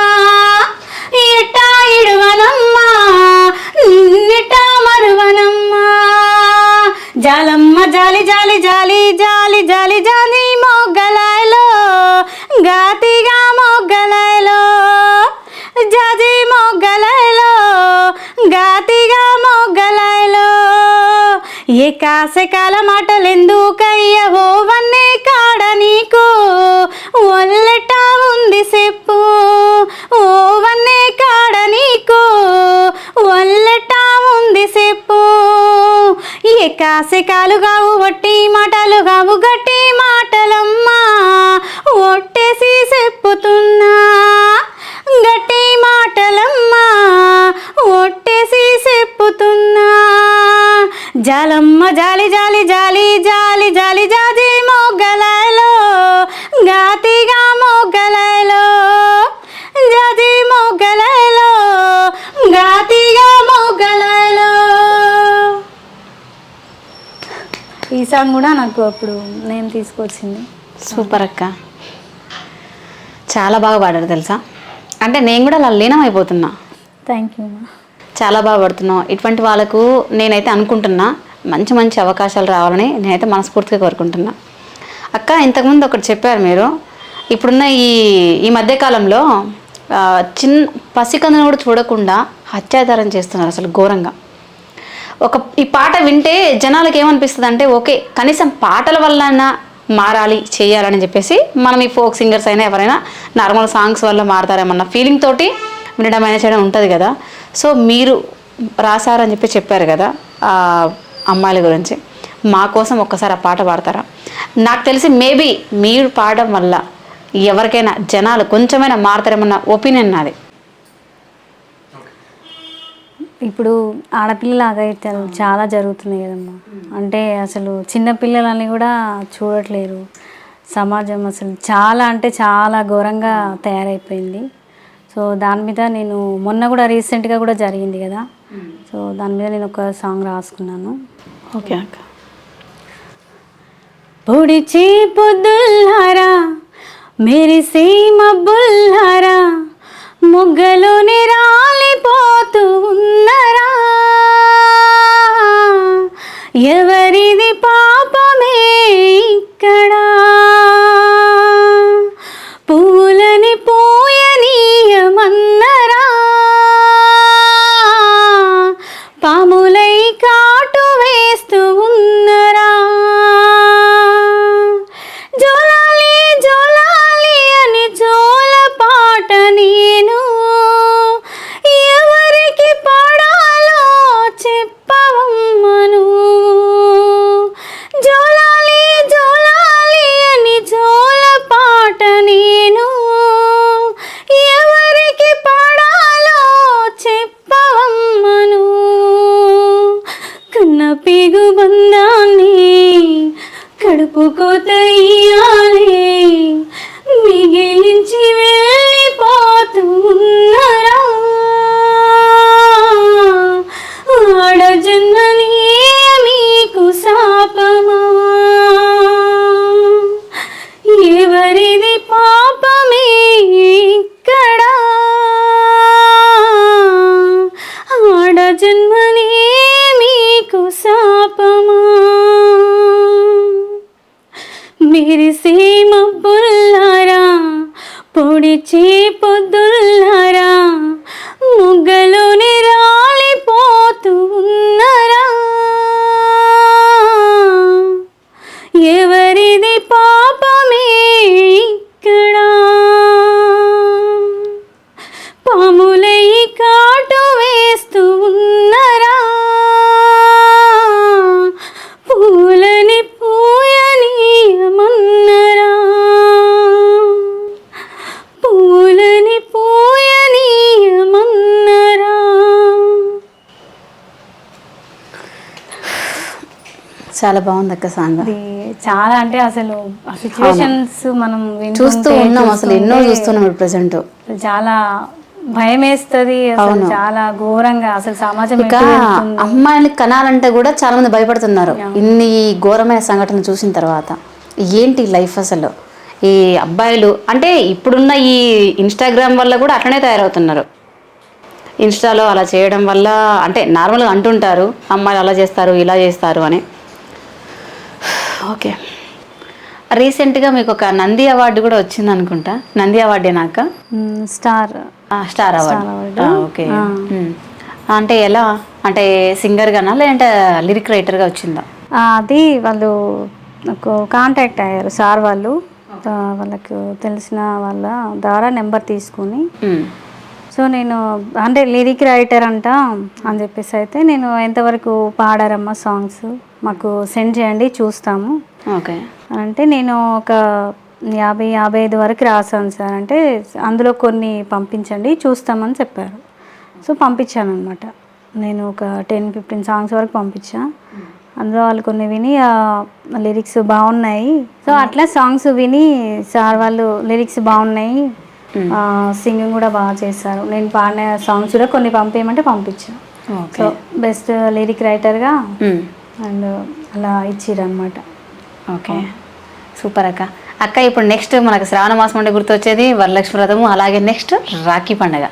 ఎట్టా ఎడవనమ్మా నిన్నెటా మరువనమ్మా జాలమ్మ జాలి జాలి జాలి జాలి జాలి జాలి మొగ్గలాయలో గాతిగా మొగ్గలాయలో జాజి మొగ్గలాయలో గాతిగా మొగ్గలాయలో ఏ కాసకాల మాటలెందుకయ్యవో వన్నే కాడ నీకు ఒల్లెటా ఉంది చెప్పు ఓ వన్నే కాడ నీకు ఒల్లెటా ఉంది చెప్పు ఏ కాసకాలు కావు వట్టి మాటలు కావు గట్టి మాటలమ్మా ఒట్టేసి చెప్పుతున్నా గట్టి మాటలమ్మా ఒట్టేసి చెప్పుతున్నా జాలి జాలి జాలి జాలి జాలి జాజి మొగ్గలలో గాతిగా మొగ్గలలో జాజి మొగ్గలలో గాతిగా మొగ్గలలో. ఈ సాంగ్ కూడా నాకు అప్పుడు నేను తీసుకొచ్చింది. సూపర్ అక్క, చాలా బాగా పాడారు తెలుసా. అంటే నేను కూడా అలా లీనమైపోతున్నా. Thank you. చాలా బాగా పాడుతున్నావు. ఇటువంటి వాళ్ళకు నేనైతే అనుకుంటున్నా మంచి మంచి అవకాశాలు రావాలని నేనైతే మనస్ఫూర్తిగా కోరుకుంటున్నా. అక్క, ఇంతకుముందు ఒకటి చెప్పారు మీరు, ఇప్పుడున్న ఈ మధ్యకాలంలో చిన్న పసికందును కూడా చూడకుండా హత్యాచారం చేస్తున్నారు అసలు ఘోరంగా. ఈ పాట వింటే జనాలకు ఏమనిపిస్తుంది అంటే ఓకే కనీసం పాటల వల్ల మారాలి చేయాలని చెప్పేసి మనం ఈ ఫోక్ సింగర్స్ అయినా ఎవరైనా నార్మల్ సాంగ్స్ వల్ల మారతారేమన్న ఫీలింగ్ తోటి వినడం అయినా చేయడం ఉంటుంది కదా. సో మీరు రాశారని చెప్పారు కదా ఆ అమ్మాయిల గురించి, మా కోసం ఒక్కసారి ఆ పాట పాడతారా? నాకు తెలిసి మేబీ మీరు పాడడం వల్ల ఎవరికైనా జనాలు కొంచెమైనా మారతారేమన్న ఒపీనియన్ నాది. ఇప్పుడు ఆడపిల్లలాగా చాలా జరుగుతున్నాయి కదమ్మా. అంటే అసలు చిన్నపిల్లలని కూడా చూడట్లేరు సమాజం. అసలు చాలా అంటే చాలా ఘోరంగా తయారైపోయింది. సో దాని మీద నేను మొన్న కూడా రీసెంట్గా కూడా జరిగింది కదా, సో దాని మీద నేను ఒక సాంగ్ రాసుకున్నాను. ఓకే అక్క. పొడిచి పొద్దుల్లారా మెరిసే మబ్బుల్లారా మొగ్గలోని రాలిపోతూ ఉన్నరా, ఎవరిది పాపమే ఇక్కడ, పూలని పూయనీయమన్నరా, పాములై కాటు వేస్తూ ఉన్నరా, జోలాలి జోలాలి అని జోల పాట నేను ఎవరికి పాడాలో చెప్పవమ్మను, జోలాలి జోలాలి అని జోల పాట నేను ఎవరికి పాడాలో చెప్పవమ్మను, కన్న పీగు బంధాన్ని కడుపు కోత ఇయ్యాలి మిగిలించి వెళ్ళిపోతూ ఉన్నరా, ఆడ జన్మని మీకు శాపమా, ఎవరిది పాపమే ఇక్కడ, ఆడ జన్మని మీకు శాపమా, మెరిసే మబ్బుల్లారా పొడిచి పొద్దుల్లారా మొగ్గలోని రాలిపోతూ ఉన్నరా, ఎవరిది పాపమే ఇక్కడ, పాములై కాటు వేస్తూ ఉన్నరా, పూలని పూయనీయమన్నరా, పూలని పూయనీయమన్నరా. చాలా బాగుంది అక్క సాంగ్. అది చాలా అంటే అసలు సిచ్యువేషన్స్ మనం చూస్తూ ఉన్నాం, అసలు ఎన్నో చూస్తున్నాం ఇప్పుడు ప్రెసెంట్. చాలా భయం వేస్తుంది, చాలా ఘోరంగా అసలు సమాజం. ఇక అమ్మాయిని కనాలంటే కూడా చాలా మంది భయపడుతున్నారు ఇన్ని ఘోరమైన సంఘటనలు చూసిన తర్వాత. ఏంటి లైఫ్ అసలు ఈ అబ్బాయిలు అంటే ఇప్పుడున్న ఈ ఇన్స్టాగ్రామ్ వల్ల కూడా అట్లనే తయారవుతున్నారు. ఇన్స్టాలో అలా చేయడం వల్ల అంటే నార్మల్గా అంటుంటారు అమ్మాయిలు అలా చేస్తారు ఇలా చేస్తారు అని. ఓకే, రీసెంట్గా మీకు ఒక నంది అవార్డు కూడా వచ్చింది అనుకుంటా. నంది అవార్డేనాక స్టార్ అవార్డు. ఓకే, అంటే ఎలా అంటే సింగర్గానా లేదంటే లిరిక్ రైటర్గా వచ్చిందా? అది వాళ్ళు నాకు కాంటాక్ట్ అయ్యారు సార్ వాళ్ళు, వాళ్ళకు తెలిసిన వాళ్ళ ద్వారా నెంబర్ తీసుకుని, సో నేను అంటే లిరిక్ రైటర్ అంట అని చెప్పేసి అయితే నేను ఎంతవరకు పాడారమ్మా సాంగ్స్ మాకు సెండ్ చేయండి చూస్తాము ఓకే అంటే నేను ఒక 50-55 వరకు రాశాను సార్. అంటే అందులో కొన్ని పంపించండి చూస్తామని చెప్పారు. సో పంపించాను అనమాట. నేను ఒక 10-15 సాంగ్స్ వరకు పంపించా. అందులో వాళ్ళు కొన్ని విని లిరిక్స్ బాగున్నాయి. సో అట్లా సాంగ్స్ విని సార్ వాళ్ళు లిరిక్స్ బాగున్నాయి, సింగింగ్ కూడా బాగా చేస్తారు. నేను పాడిన సాంగ్స్ కూడా కొన్ని పంపించమంటే పంపించాను. సో బెస్ట్ లిరిక్ రైటర్గా అండ్ అలా ఇచ్చిర్రు అనమాట. ఓకే, సూపర్ అక్క. అక్క ఇప్పుడు నెక్స్ట్ మనకు శ్రావణ మాసం అంటే గుర్తొచ్చేది వరలక్ష్మి వ్రతము, అలాగే నెక్స్ట్ రాఖీ పండుగ.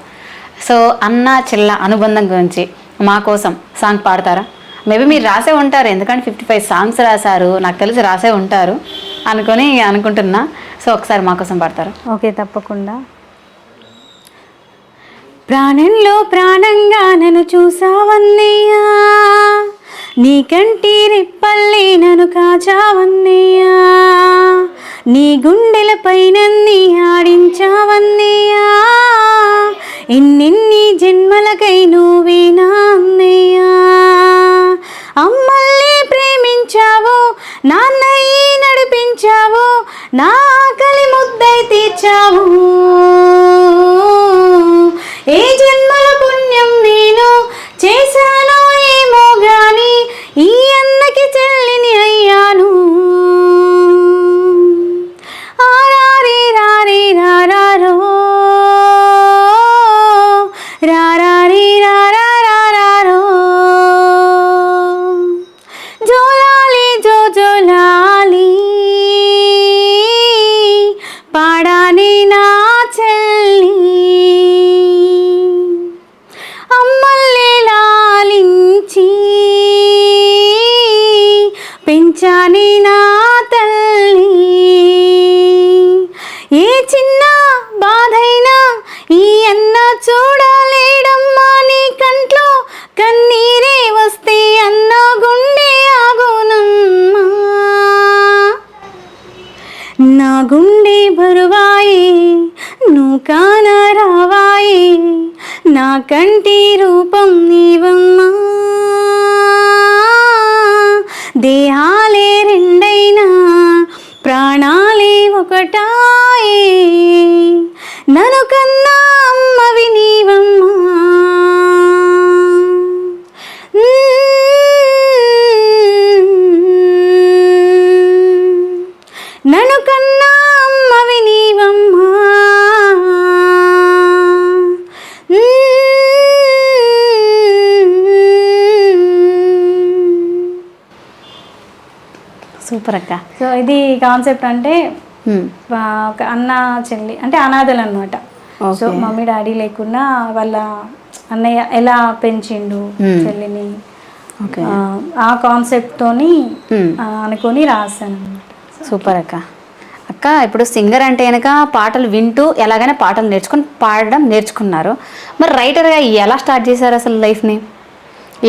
సో అన్న చెల్ల అనుబంధం గురించి మా కోసం సాంగ్ పాడతారా? మేబీ మీరు రాసే ఉంటారు, ఎందుకంటే 55 సాంగ్స్ రాశారు, నాకు తెలిసి రాసే ఉంటారు అనుకుంటున్నా. సో ఒకసారి మా కోసం పాడతారు? ఓకే, తప్పకుండా. ప్రాణంలో ప్రాణంగా నన్ను చూసావన్నయ్యా, నీ కంటి రెప్పల్లే నన్ను కాచావన్నయ్యా, నీ గుండెలపై నన్ని ఆడించావన్నయ్యా, ఎన్నెన్ని జన్మలకై నువ్వే నా అన్నయ్యా. అమ్మల్ని ప్రేమించావు, నాన్నయ్యి నడిపించావు, నా ఆకలి ముద్దై తీర్చావు. ఏ జన్మల పుణ్యం నేను చేశానో ఏమో గాని ఈ అన్నకి చెల్లిని అయ్యాను. ఆరారి రారి రారారో, రారారి రారారో, జోలాలి జోలాలి పాడాని నా చెల్లి, అమ్మల్ని లాలించి పెంచాని నా తల్లి. ఏ చిన్న బాధైనా ఈ అన్న చూడలేడమ్మా, నీ కంట్లో కన్నీరే వస్తే అన్న గుండె ఆగునమ్మా. నా గుండె బరువాయి నువ్వు కాన రావాయి, నా కంటి రూపం నీవమ్మా. దేహాలే రెండైనా ప్రాణాలే ఒకటాయి, నన్ను కన్నా అమ్మవి నీవమ్మా. నన్ను కన్నా అమ్మవి నీవమ్మా. సూపర్ అక్క. సో ఇది కాన్సెప్ట్ అంటే ఒక అన్న చెల్లి అంటే అనాథలు అనమాట. సో మమ్మీ డాడీ లేకుండా వాళ్ళ అన్నయ్య ఎలా పెంచిండు చెల్లిని, ఆ కాన్సెప్ట్ తోని అనుకొని రాశాను అనమాట. సూపర్ అక్క. అక్క ఇప్పుడు సింగర్ అంటే కనుక పాటలు వింటూ ఎలాగైనా పాటలు నేర్చుకుని పాడడం నేర్చుకున్నారు, మరి రైటర్గా ఎలా స్టార్ట్ చేశారు అసలు లైఫ్ని?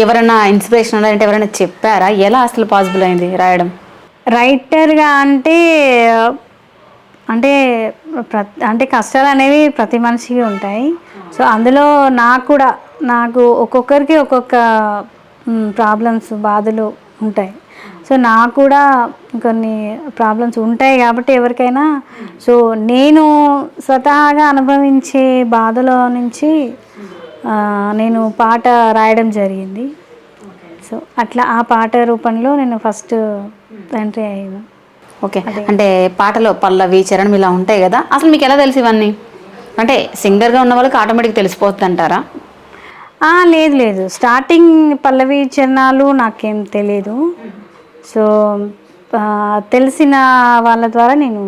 ఎవరైనా ఇన్స్పిరేషన్ అంటే ఎవరైనా చెప్పారా? ఎలా అసలు పాసిబుల్ అయింది రాయడం? రైటర్గా అంటే అంటే అంటే కష్టాలు అనేవి ప్రతి మనిషికి ఉంటాయి. సో అందులో నాకు ఒక్కొక్కరికి ఒక్కొక్క ప్రాబ్లమ్స్ బాధలు ఉంటాయి. సో నాకు కూడా కొన్ని ప్రాబ్లమ్స్ ఉంటాయి కాబట్టి ఎవరికైనా, సో నేను స్వతహాగా అనుభవించే బాధలో నుంచి నేను పాట రాయడం జరిగింది. సో అట్లా ఆ పాట రూపంలో నేను ఫస్ట్ ఎంట్రీ అయ్యాను. ఓకే, అంటే పాటలో పల్లవి చరణం ఇలా ఉంటాయి కదా, అసలు మీకు ఎలా తెలిసి ఇవన్నీ? అంటే సింగర్గా ఉన్న వాళ్ళకి ఆటోమేటిక్ తెలిసిపోతుంది అంటారా? లేదు, స్టార్టింగ్ పల్లవి చరణాలు నాకేం తెలియదు. సో తెలిసిన వాళ్ళ ద్వారా నేను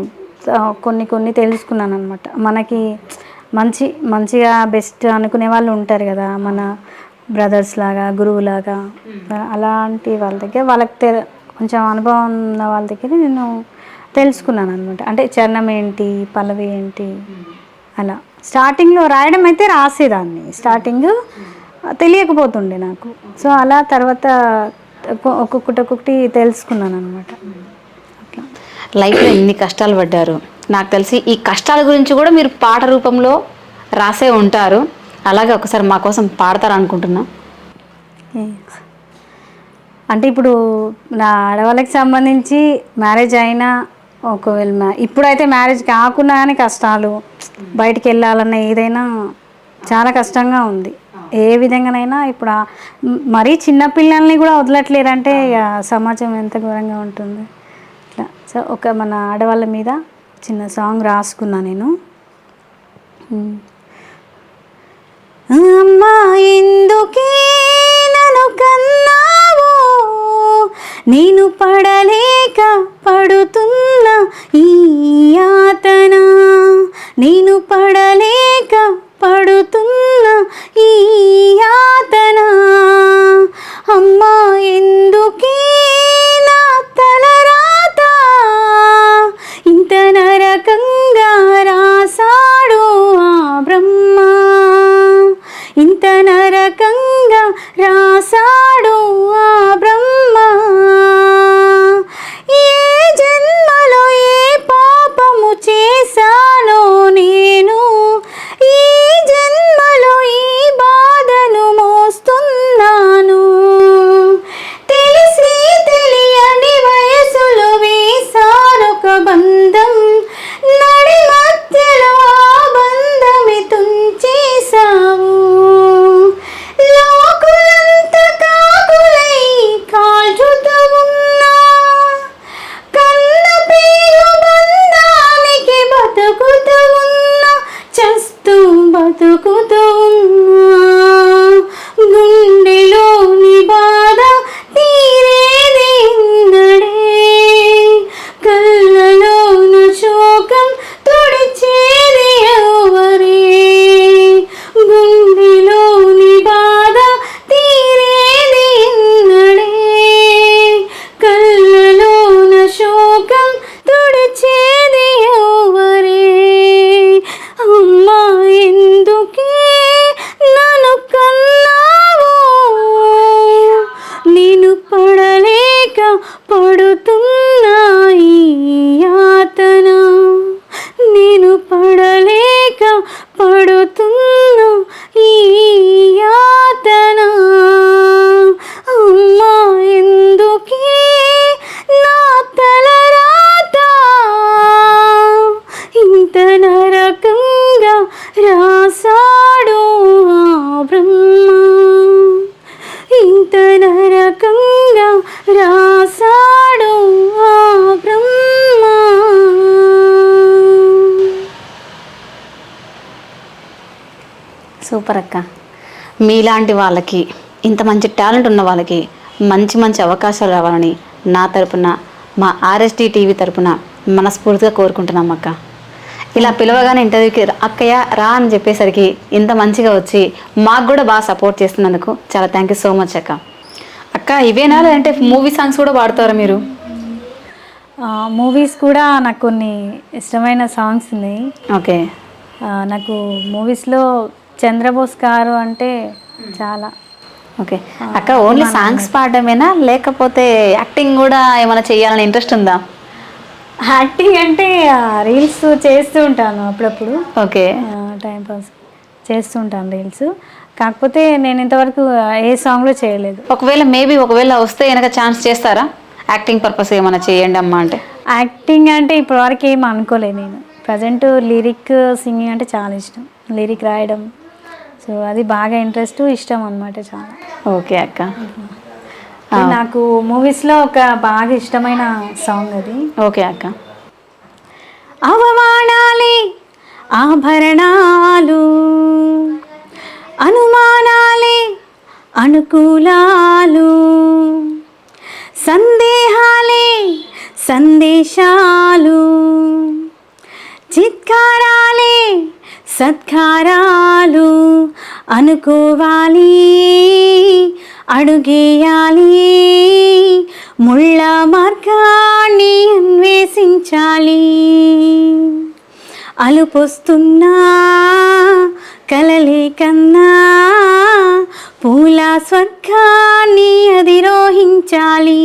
కొన్ని తెలుసుకున్నాను అనమాట. మనకి మంచిగా బెస్ట్ అనుకునే వాళ్ళు ఉంటారు కదా, మన బ్రదర్స్ లాగా, గురువులాగా, అలాంటి వాళ్ళ దగ్గర వాళ్ళకి కొంచెం అనుభవం ఉన్న వాళ్ళ దగ్గర నేను తెలుసుకున్నాను అనమాట. అంటే చరణం ఏంటి, పల్లవి ఏంటి, అలా స్టార్టింగ్లో రాయడం అయితే రాసేదాన్ని, స్టార్టింగ్ తెలియకపోతుండే నాకు. సో అలా తర్వాత ఒక్కొక్కటి తెలుసుకున్నాను అనమాట. అట్లా లైఫ్లో ఎన్ని కష్టాలు పడ్డారు, నాకు తెలిసి ఈ కష్టాల గురించి కూడా మీరు పాట రూపంలో రాసే ఉంటారు. అలాగే ఒకసారి మా కోసం పాడతారు అనుకుంటున్నా. అంటే ఇప్పుడు నా ఆడవాళ్ళకి సంబంధించి మ్యారేజ్ అయినా, ఒకవేళ ఇప్పుడైతే మ్యారేజ్ కాకుండా కానీ కష్టాలు, బయటికి వెళ్ళాలన్న ఏదైనా చాలా కష్టంగా ఉంది. ఏ విధంగానైనా ఇప్పుడు మరీ చిన్నపిల్లల్ని కూడా వదలట్లేరంటే ఇక సమాజం ఎంత ఘోరంగా ఉంటుంది. ఇట్లా సో ఒక మన ఆడవాళ్ళ మీద చిన్న సాంగ్ రాసుకున్నా నేను. అమ్మా ఎందుకే నన్ను కన్నావు, నేను పడలేక పడుతున్న ఈ యాతన, నేను పడలేక పడుతున్న ఈ యాతన, అమ్మా ఎందుకే నా తలరాత ఇంత నరకంగా రాసాడు ఆ బ్రహ్మ, ఇంత నరకంగా రాసాడు ఆ బ్రహ్మ, ఏ జన్మలో ఏ పాపము చేశానో నేను, ఈ జన్మలో ఈ బాధను మోస్తున్నాను, తెలిసి తెలియని వయసులో వేసారొక బంధం, నడి మధ్యలో ఆ బంధమి తుంచేశావు, లోకులంత కాకులై కాల్చుతూ ఉన్నా, కన్న పేరు బంధానికి బతుకుతూ ఉన్నా, చస్తూ బతుకుతూ ఉన్నా, గుండెలోని బాధ తీరేది ఎందడే, కళ్ళలోన శోకం తుడిచేది ఎవరే, గుండెలోని బాధ తీరేది ఎందడే, కళ్ళలోన శోకం తుడిచేది ఎవరే, అమ్మా ఎందుకే నన్ను కన్నావు, నేను పడలేక పడుతున్నా ఈ యాతన, నేను పడలేక పడుతున్నా ఈ యాతన, అమ్మా ఎందుకే నా తలరాత ఇంత నరకంగా రాసాడు ఆ బ్రహ్మ, ఇంత నరకంగా రాసాడు ఆ బ్రహ్మ. సూపర్ అక్క. మీలాంటి వాళ్ళకి, ఇంత మంచి టాలెంట్ ఉన్న వాళ్ళకి మంచి మంచి అవకాశాలు రావాలని నా తరపున, మా ఆర్ఎస్డి టీవీ తరపున మనస్ఫూర్తిగా కోరుకుంటున్నాం అక్క. ఇలా పిలవగానే ఇంటర్వ్యూకి అక్కయ్య రా అని చెప్పేసరికి ఇంత మంచిగా వచ్చి మాకు కూడా బాగా సపోర్ట్ చేస్తున్నందుకు చాలా థ్యాంక్ యూ సో మచ్ అక్క. అక్క ఇవేనా లేదంటే మూవీ సాంగ్స్ కూడా పాడతారా మీరు? మూవీస్ కూడా నాకు కొన్ని ఇష్టమైన సాంగ్స్ ఉన్నాయి. ఓకే. నాకు మూవీస్లో చంద్రబోస్ గారు అంటే చాలా. ఓకే అక్క, ఓన్లీ సాంగ్స్ పాడమేనా లేకపోతే యాక్టింగ్ కూడా ఏమైనా చేయాలని ఇంట్రెస్ట్ ఉందా? యాక్టింగ్ అంటే రీల్స్ చేస్తూ ఉంటాను అప్పుడప్పుడు. ఓకే. టైంపాస్ చేస్తూ ఉంటాను రీల్స్. కాకపోతే నేను ఇంతవరకు ఏ సాంగ్లో చేయలేదు. ఒకవేళ వస్తే కనుక ఛాన్స్ చేస్తారా? యాక్టింగ్ పర్పస్ ఏమైనా చేయండి అమ్మా అంటే. యాక్టింగ్ అంటే ఇప్పటివరకు ఏం అనుకోలేదు నేను. ప్రజెంట్ లిరిక్ సింగింగ్ అంటే చాలా ఇష్టం, లిరిక్ రాయడం. సో అది బాగా ఇంట్రెస్ట్, ఇష్టం అన్నమాట చాలా. ఓకే అక్క. నాకు మూవీస్లో ఒక బాగా ఇష్టమైన సాంగ్ అది. ఓకే అక్క. అవమానాలే ఆభరణాలు, అనుమానాలే అనుకూలాలు, సందేహాలే సందేశాలు, చిత్కారాలే సత్కారాలు, అనుకోవాలి అడుగేయాలి, ముళ్ళ మార్గాన్ని అన్వేషించాలి, అలుపొస్తున్నా కలలే కన్నా పూల స్వర్గాన్ని అధిరోహించాలి,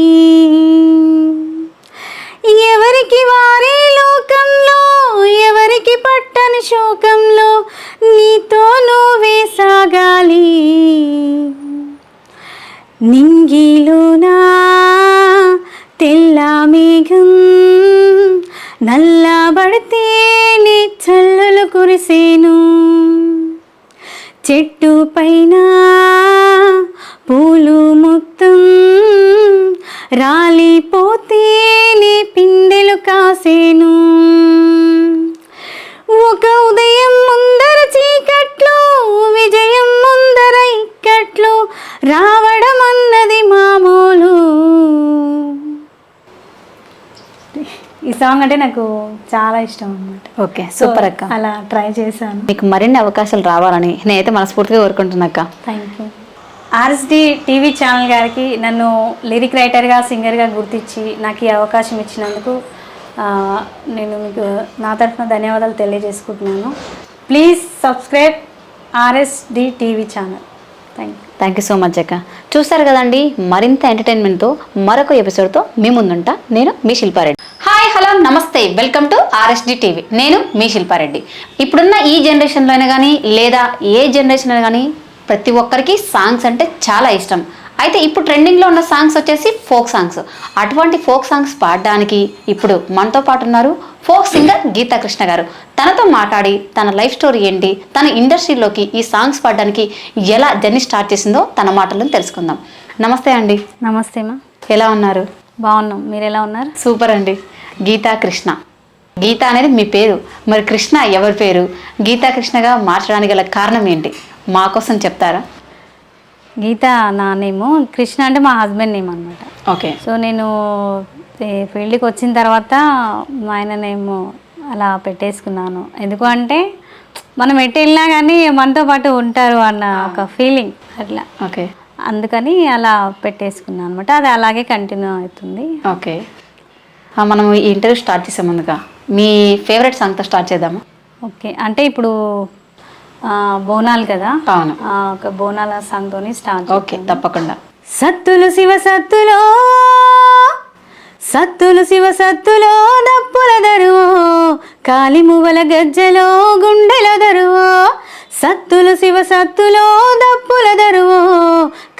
ఎవరికి వారే లోకంలో ఎవరికి పట్టని శోకంలో నీతో నువ్వే సాగాలి, నింగిలోనా తెల్ల మేఘం నల్లబడితే నీ చల్లులు కురిసేను, చెట్టు పైన పూలు మొత్తం రాలిపోతేనే పిందెలు కాసేను. ఒక ఉదయం ముందర చీకట్లు, విజయం ముందర ఇక్కట్లు, రావడం అన్నది మామూలు. ఈ సాంగ్ అంటే నాకు చాలా ఇష్టం అన్నమాట. ఓకే, సూపర్ అక్క. అలా ట్రై చేశాను. మీకు మరిన్ని అవకాశాలు రావాలని నేనైతే మనస్ఫూర్తిగా కోరుకుంటున్నాక్క. Thank you. RSD TV channel గారికి నన్ను లిరిక్ రైటర్గా, సింగర్గా గుర్తించి నాకు ఈ అవకాశం ఇచ్చినందుకు నేను మీకు నా తరఫున ధన్యవాదాలు తెలియజేసుకుంటున్నాను. Please subscribe RSD TV channel. Thank you so much అక్క. చూస్తారు కదండి, మరింత ఎంటర్టైన్మెంట్తో మరొక ఎపిసోడ్తో మీ ముందుంటా. నేను మీ శిల్పారెడ్డి. హాయ్, హలో, నమస్తే, వెల్కమ్ టు ఆర్ఎస్డి టీవీ. నేను మీ శిల్పారెడ్డి. ఇప్పుడున్న ఈ జనరేషన్లో అయినా కానీ లేదా ఏ జనరేషన్ అయినా కానీ ప్రతి ఒక్కరికి సాంగ్స్ అంటే చాలా ఇష్టం. అయితే ఇప్పుడు ట్రెండింగ్లో ఉన్న సాంగ్స్ వచ్చేసి ఫోక్ సాంగ్స్. అటువంటి ఫోక్ సాంగ్స్ పాడడానికి ఇప్పుడు మనతో పాటు ఉన్నారు ఫోక్ సింగర్ గీతా కృష్ణ గారు. తనతో మాట్లాడి తన లైఫ్ స్టోరీ ఏంటి, తన ఇండస్ట్రీలోకి ఈ సాంగ్స్ పాడడానికి ఎలా జర్నీ స్టార్ట్ చేసిందో తన మాటలను తెలుసుకుందాం. నమస్తే అండి. నమస్తే మా. ఎలా ఉన్నారు? బాగున్నాం, మీరు ఎలా ఉన్నారు? సూపర్ అండి. గీతా కృష్ణ, గీత అనేది మీ పేరు, మరి కృష్ణ ఎవరి పేరు? గీతా కృష్ణగా మార్చడానికి గల కారణం ఏంటి, మా కోసం చెప్తారా? గీత నా నేము, కృష్ణ అంటే మా హస్బెండ్ నేమ్ అనమాట. ఓకే. సో నేను ఫీల్డ్కి వచ్చిన తర్వాత మా ఆయన నేమ్ అలా పెట్టేసుకున్నాను. ఎందుకు అంటే మనం ఎటు వెళ్ళినా కానీ మనతో పాటు ఉంటారు అన్న ఒక ఫీలింగ్ అట్లా. ఓకే. అందుకని అలా పెట్టేసుకున్నాను అనమాట. అది అలాగే కంటిన్యూ అవుతుంది. ఓకే. మనం ఈ ఇంటర్వ్యూ స్టార్ట్ చేసే ముందుగా మీ ఫేవరెట్ సాంగ్తో స్టార్ట్ చేద్దాము. ఓకే. అంటే ఇప్పుడు బోనాలు కదా, అవును, ఒక బోనాల సాంగ్తోని స్టార్ట్. ఓకే, తప్పకుండా. సత్తులు శివ సత్తులో, సత్తులు శివ సత్తులో, దప్పుల దరువో, కాలి మువ్వల గజ్జలో, గుండెల దరువో. సత్తులు శివ సత్తులో, దప్పుల దరువో,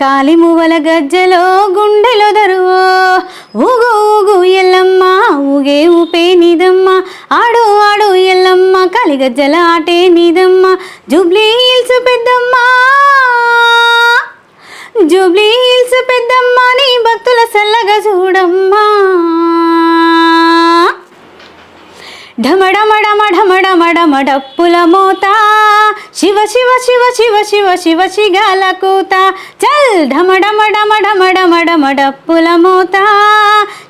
కాలి మువ్వల గజ్జలో, గుండెలో దరువో. ఊగు ఊగు ఎల్లమ్మ, ఊగే ఊపే నీదమ్మ, ఆడు ఆడు ఎల్లమ్మ, కాలి గజ్జల ఆటే నీదమ్మ. జూబ్లీ హిల్స్ పెద్దమ్మ, జూబ్లీ హిల్స్ పెద్దమ్మ, నీ భక్తుల సల్లగా చూడమ్మా. ఢమడమడమ ఢమడమడమ డప్పుల మోత, శివ శివ శివ శివ శివ శివ శిగాల కూత. చల్ ఢమడమడమ ఢమడమడమ డప్పుల మోత,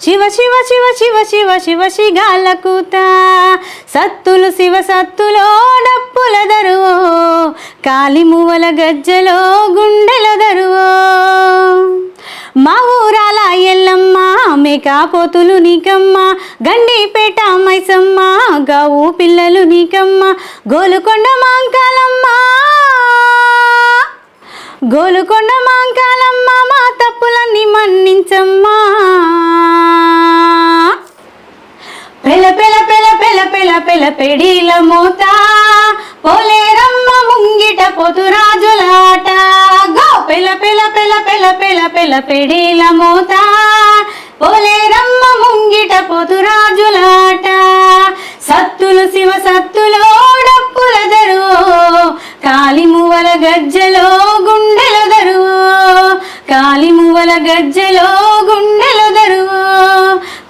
శివ శివ శివ శివ శివ శివ శిగాల కూత. సత్తులు శివ సత్తులో, డప్పుల దరువో, కాలి మువ్వల గజ్జలో, గుండెల దరువో. మా ఊరాల ఎల్లమ్మ, మేకపోతులు నీకమ్మ, గండిపేట మైసమ్మ, గావు పిల్లలు నీకమ్మ. గోలుకొండ మాంకాలమ్మ, గోలుకొండ మాంకాలమ్మ, మా తప్పులన్నీ మన్నించమ్మా. పెల పెల పెల పెల పెల పెల పెడీల మోత, పోలేరమ్మ ముంగిట పొతురాజులాట. గో పెల పెల పెల పెల పెల పెల పెడీల మోత, పోలేరమ్మ ముంగిట పొతురాజులాట. సత్తులు శివ సత్తులో, డప్పుల దరువో, కాలి మువ్వల గజ్జలో, గుండెల దరువో. కాలి మువ్వల గజ్జలో, గుండెల దరువో,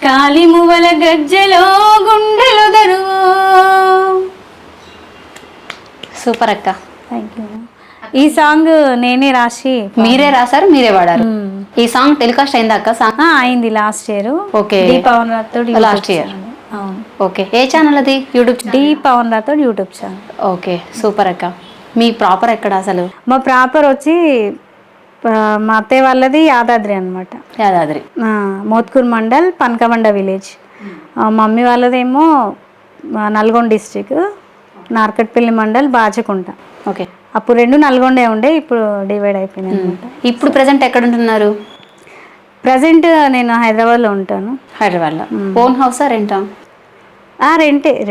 కాలి మువ్వల గజ్జలో, గుండెల దరువో. సూపర్ అక్క. Thank you. ఈ సాంగ్ నేనే రాసి, మీరే రాశారు, మీరే వాడారు. ఈ సాంగ్ టెలికాస్ట్ అయిందా అక్క? సాంగ్ అయింది last year. Okay. D Pavan Rathod last year. అవును. ఓకే. ఏ ఛానల్ అది? YouTube. D Pavan Rathod YouTube channel. Okay, super అక్క. మీ ప్రాపర్ ఎక్కడ అసలు? మా ప్రాపర్ వచ్చి మా అత్తయ్య వాళ్ళది యాదాద్రి అనమాట. యాదాద్రి, మోత్కూర్ మండల్, పనకబండ విలేజ్. మమ్మీ వాళ్ళదేమో నల్గొండ డిస్టిక్, నార్కట్పల్లి మండల్, బాచకుంట. ఓకే. అప్పుడు రెండు నల్గొండే ఉండే, ఇప్పుడు డివైడ్ అయిపోయింది అనమాట. ఇప్పుడు ప్రజెంట్ ఎక్కడ ఉంటున్నారు? ప్రజెంట్ నేను హైదరాబాద్లో ఉంటాను. హైదరాబాద్లో. ఓన్ హౌసా, రెంటా?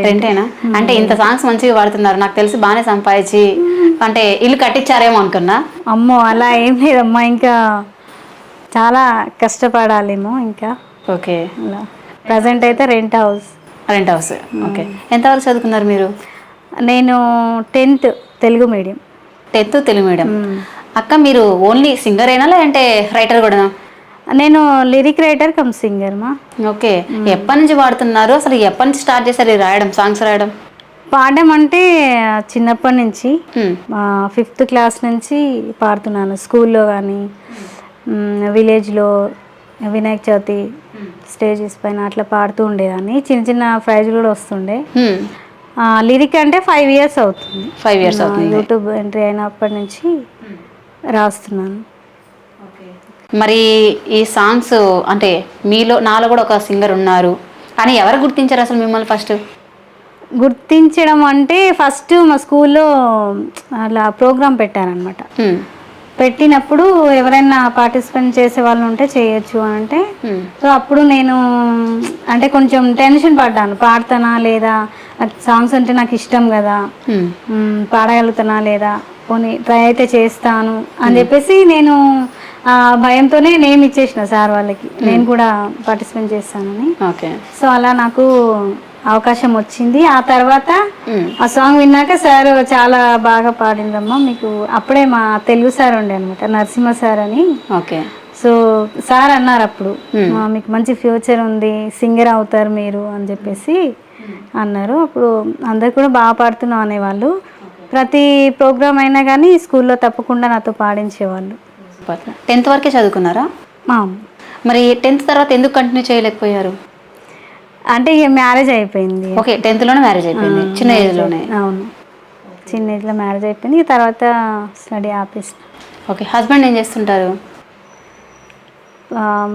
రెంటేనా? అంటే ఇంత సాంగ్స్ మంచిగా పాడుతున్నారు, నాకు తెలిసి బాగానే సంపాదించి అంటే ఇల్లు కట్టించారేమో అనుకున్నా. అమ్మో అలా ఏం లేదమ్మా, ఇంకా చాలా కష్టపడాలేమో ఇంకా. ఓకే. అలా ప్రజెంట్ అయితే రెంట్ హౌస్. ఓకే. ఎంతవరకు చదువుకున్నారు మీరు? నేను 10th Telugu medium. 10th Telugu medium. అక్క మీరు ఓన్లీ సింగర్ అయినా లేదంటే రైటర్ కూడా? నేను లిరిక్ రైటర్ కమ్ సింగర్ మా. ఓకే. ఎప్పటి నుంచి పాడుతున్నారు, అసలు ఎప్పటి నుంచి స్టార్ట్ చేశారు ఈ రాయడం, సాంగ్స్ రాయడం? పాడడం అంటే చిన్నప్పటి నుంచి 5th క్లాస్ నుంచి పాడుతున్నాను. స్కూల్లో కానీ విలేజ్లో వినాయక చవితి స్టేజెస్ పైన అట్లా పాడుతూ ఉండేదాన్ని. చిన్న చిన్న ప్రైజ్ కూడా వస్తుండే. లిరిక్ అంటే 5 years అవుతుంది. 5 years అవుతుంది. యూట్యూబ్ ఎంట్రీ అయినప్పటి నుంచి రాస్తున్నాను. మరి ఈ సాంగ్స్ అంటే నాలో కూడా ఒక సింగర్ ఉన్నారు అని ఎవరు గుర్తించారు అసలు మిమ్మల్ని ఫస్ట్? గుర్తించడం అంటే ఫస్ట్ మా స్కూల్లో అలా ప్రోగ్రామ్ పెట్టారనమాట. పెట్టినప్పుడు ఎవరైనా పార్టిసిపేట్ చేసే వాళ్ళు ఉంటే చేయొచ్చు అని అంటే, సో అప్పుడు నేను అంటే కొంచెం టెన్షన్ పడ్డాను, పాడతానా లేదా, నాకు సాంగ్స్ అంటే నాకు ఇష్టం కదా, పాడగలుగుతానా లేదా, పోనీ ట్రై అయితే చేస్తాను అని చెప్పేసి నేను భయంతోనే నేమ్ ఇచ్చేసిన సార్ వాళ్ళకి, నేను కూడా పార్టిసిపేట్ చేస్తానని. సో అలా నాకు అవకాశం వచ్చింది. ఆ తర్వాత ఆ సాంగ్ విన్నాక సార్ చాలా బాగా పాడిందమ్మా మీకు, అప్పుడే మా తెలుగు సార్ ఉండే అనమాట, నరసింహ సార్ అని. సో సార్ అన్నారు అప్పుడు, మీకు మంచి ఫ్యూచర్ ఉంది, సింగర్ అవుతారు మీరు అని చెప్పేసి అన్నారు. అప్పుడు అందరు కూడా బాగా పాడుతున్నాం అనేవాళ్ళు. ప్రతి ప్రోగ్రామ్ అయినా కానీ స్కూల్లో తప్పకుండా నాతో పాడించేవాళ్ళు. 10th వరకే చదువుకున్నారా? మరి 10th తర్వాత ఎందుకు కంటిన్యూ చేయలేకపోయారు? అంటే ఇక మ్యారేజ్ అయిపోయింది. ఓకే, 10th లోనే మ్యారేజ్ అయిపోయింది, చిన్న ఏజ్లోనే. అవును, చిన్న ఏజ్లో మ్యారేజ్ అయిపోయింది. తర్వాత స్టడీ ఆపేసిన. ఓకే. హస్బెండ్ ఏం చేస్తుంటారు?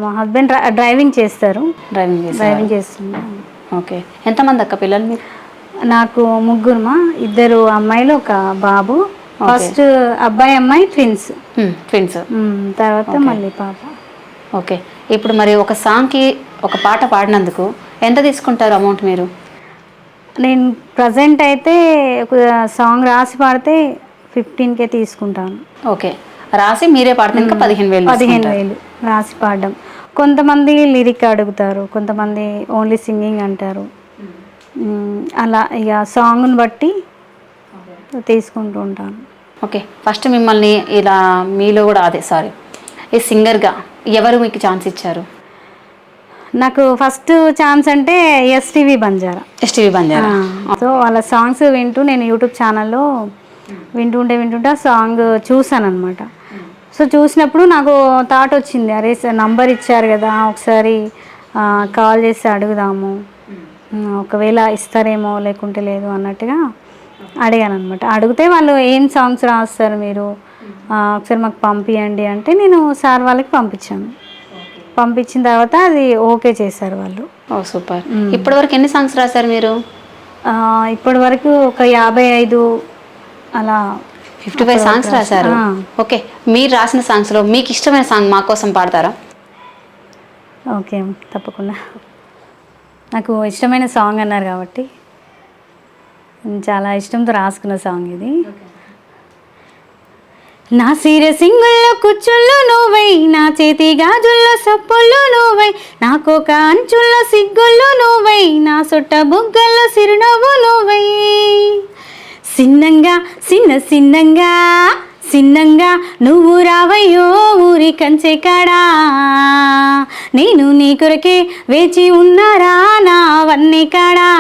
మా హస్బెండ్ డ్రైవింగ్ చేస్తారు. డ్రైవింగ్ చేస్తున్నారు. ఓకే. ఎంతమంది అక్క పిల్లలు మీకు? నాకు 3 మా, 2 అమ్మాయిలు 1 బాబు. ఫస్ట్ అబ్బాయి అమ్మాయి ట్విన్స్. తర్వాత మళ్ళీ పాప. ఓకే. ఇప్పుడు మరి ఒక సాంగ్కి ఒక పాట పాడినందుకు ఎంత తీసుకుంటారు అమౌంట్ మీరు? నేను ప్రజెంట్ అయితే ఒక సాంగ్ రాసి పాడితే 15K తీసుకుంటాను. ఓకే. రాసి మీరే పాడితే ఇంకా 15,000 రాసి పాడడం. కొంతమంది లిరిక్ అడుగుతారు, కొంతమంది ఓన్లీ సింగింగ్ అంటారు. అలా ఇక సాంగ్ని బట్టి తీసుకుంటూ ఉంటాను. ఓకే. ఫస్ట్ మిమ్మల్ని ఇలా మీలో కూడా ఈ సింగర్గా ఎవరు మీకు ఛాన్స్ ఇచ్చారు? నాకు ఫస్ట్ ఛాన్స్ అంటే ఎస్టీవీ బంజారా. సో వాళ్ళ సాంగ్స్ వింటూ నేను యూట్యూబ్ ఛానల్లో వింటుంటే ఆ సాంగ్ చూసాను అనమాట. సో చూసినప్పుడు నాకు థాట్ వచ్చింది, అరే నంబర్ ఇచ్చారు కదా, ఒకసారి కాల్ చేసి అడుగుదాము, ఒకవేళ ఇస్తారేమో లేకుంటే లేదు అన్నట్టుగా అడిగాను అనమాట. అడిగితే వాళ్ళు ఏం సాంగ్స్ రాస్తారు మీరు, ఒకసారి మాకు పంపించండి అంటే నేను సార్ వాళ్ళకి పంపించాను. పంపించిన తర్వాత అది ఓకే చేశారు వాళ్ళు. సూపర్. ఇప్పటి వరకు ఎన్ని సాంగ్స్ రాశారు మీరు? ఇప్పటి వరకు ఒక 55 అలా 55 సాంగ్స్ రాశారు. ఓకే. మీరు రాసిన సాంగ్స్లో మీకు ఇష్టమైన సాంగ్ మా కోసం పాడతారా? ఓకే, తప్పకుండా. నాకు ఇష్టమైన సాంగ్ అన్నారు కాబట్టి చాలా ఇష్టంతో రాసుకున్న సాంగ్ ఇది. నా సీర సింగుల్లో కుచ్చుళ్ళు నువ్వై, నా చేతి గాజుల్లో సప్పుళ్ళు నువ్వై, నాకొక అంచుల్లో సిగ్గుళ్ళు నువ్వై, నా సొట్ట బుగ్గల్లో సిరునవ్వు నువ్వై, సిన్నంగా సిన్నంగా నువ్వు రావయ్యో ఊరి కంచె కాడా, నేను నీ కొరకే వేచి ఉన్నారా నా వన్నె కాడా,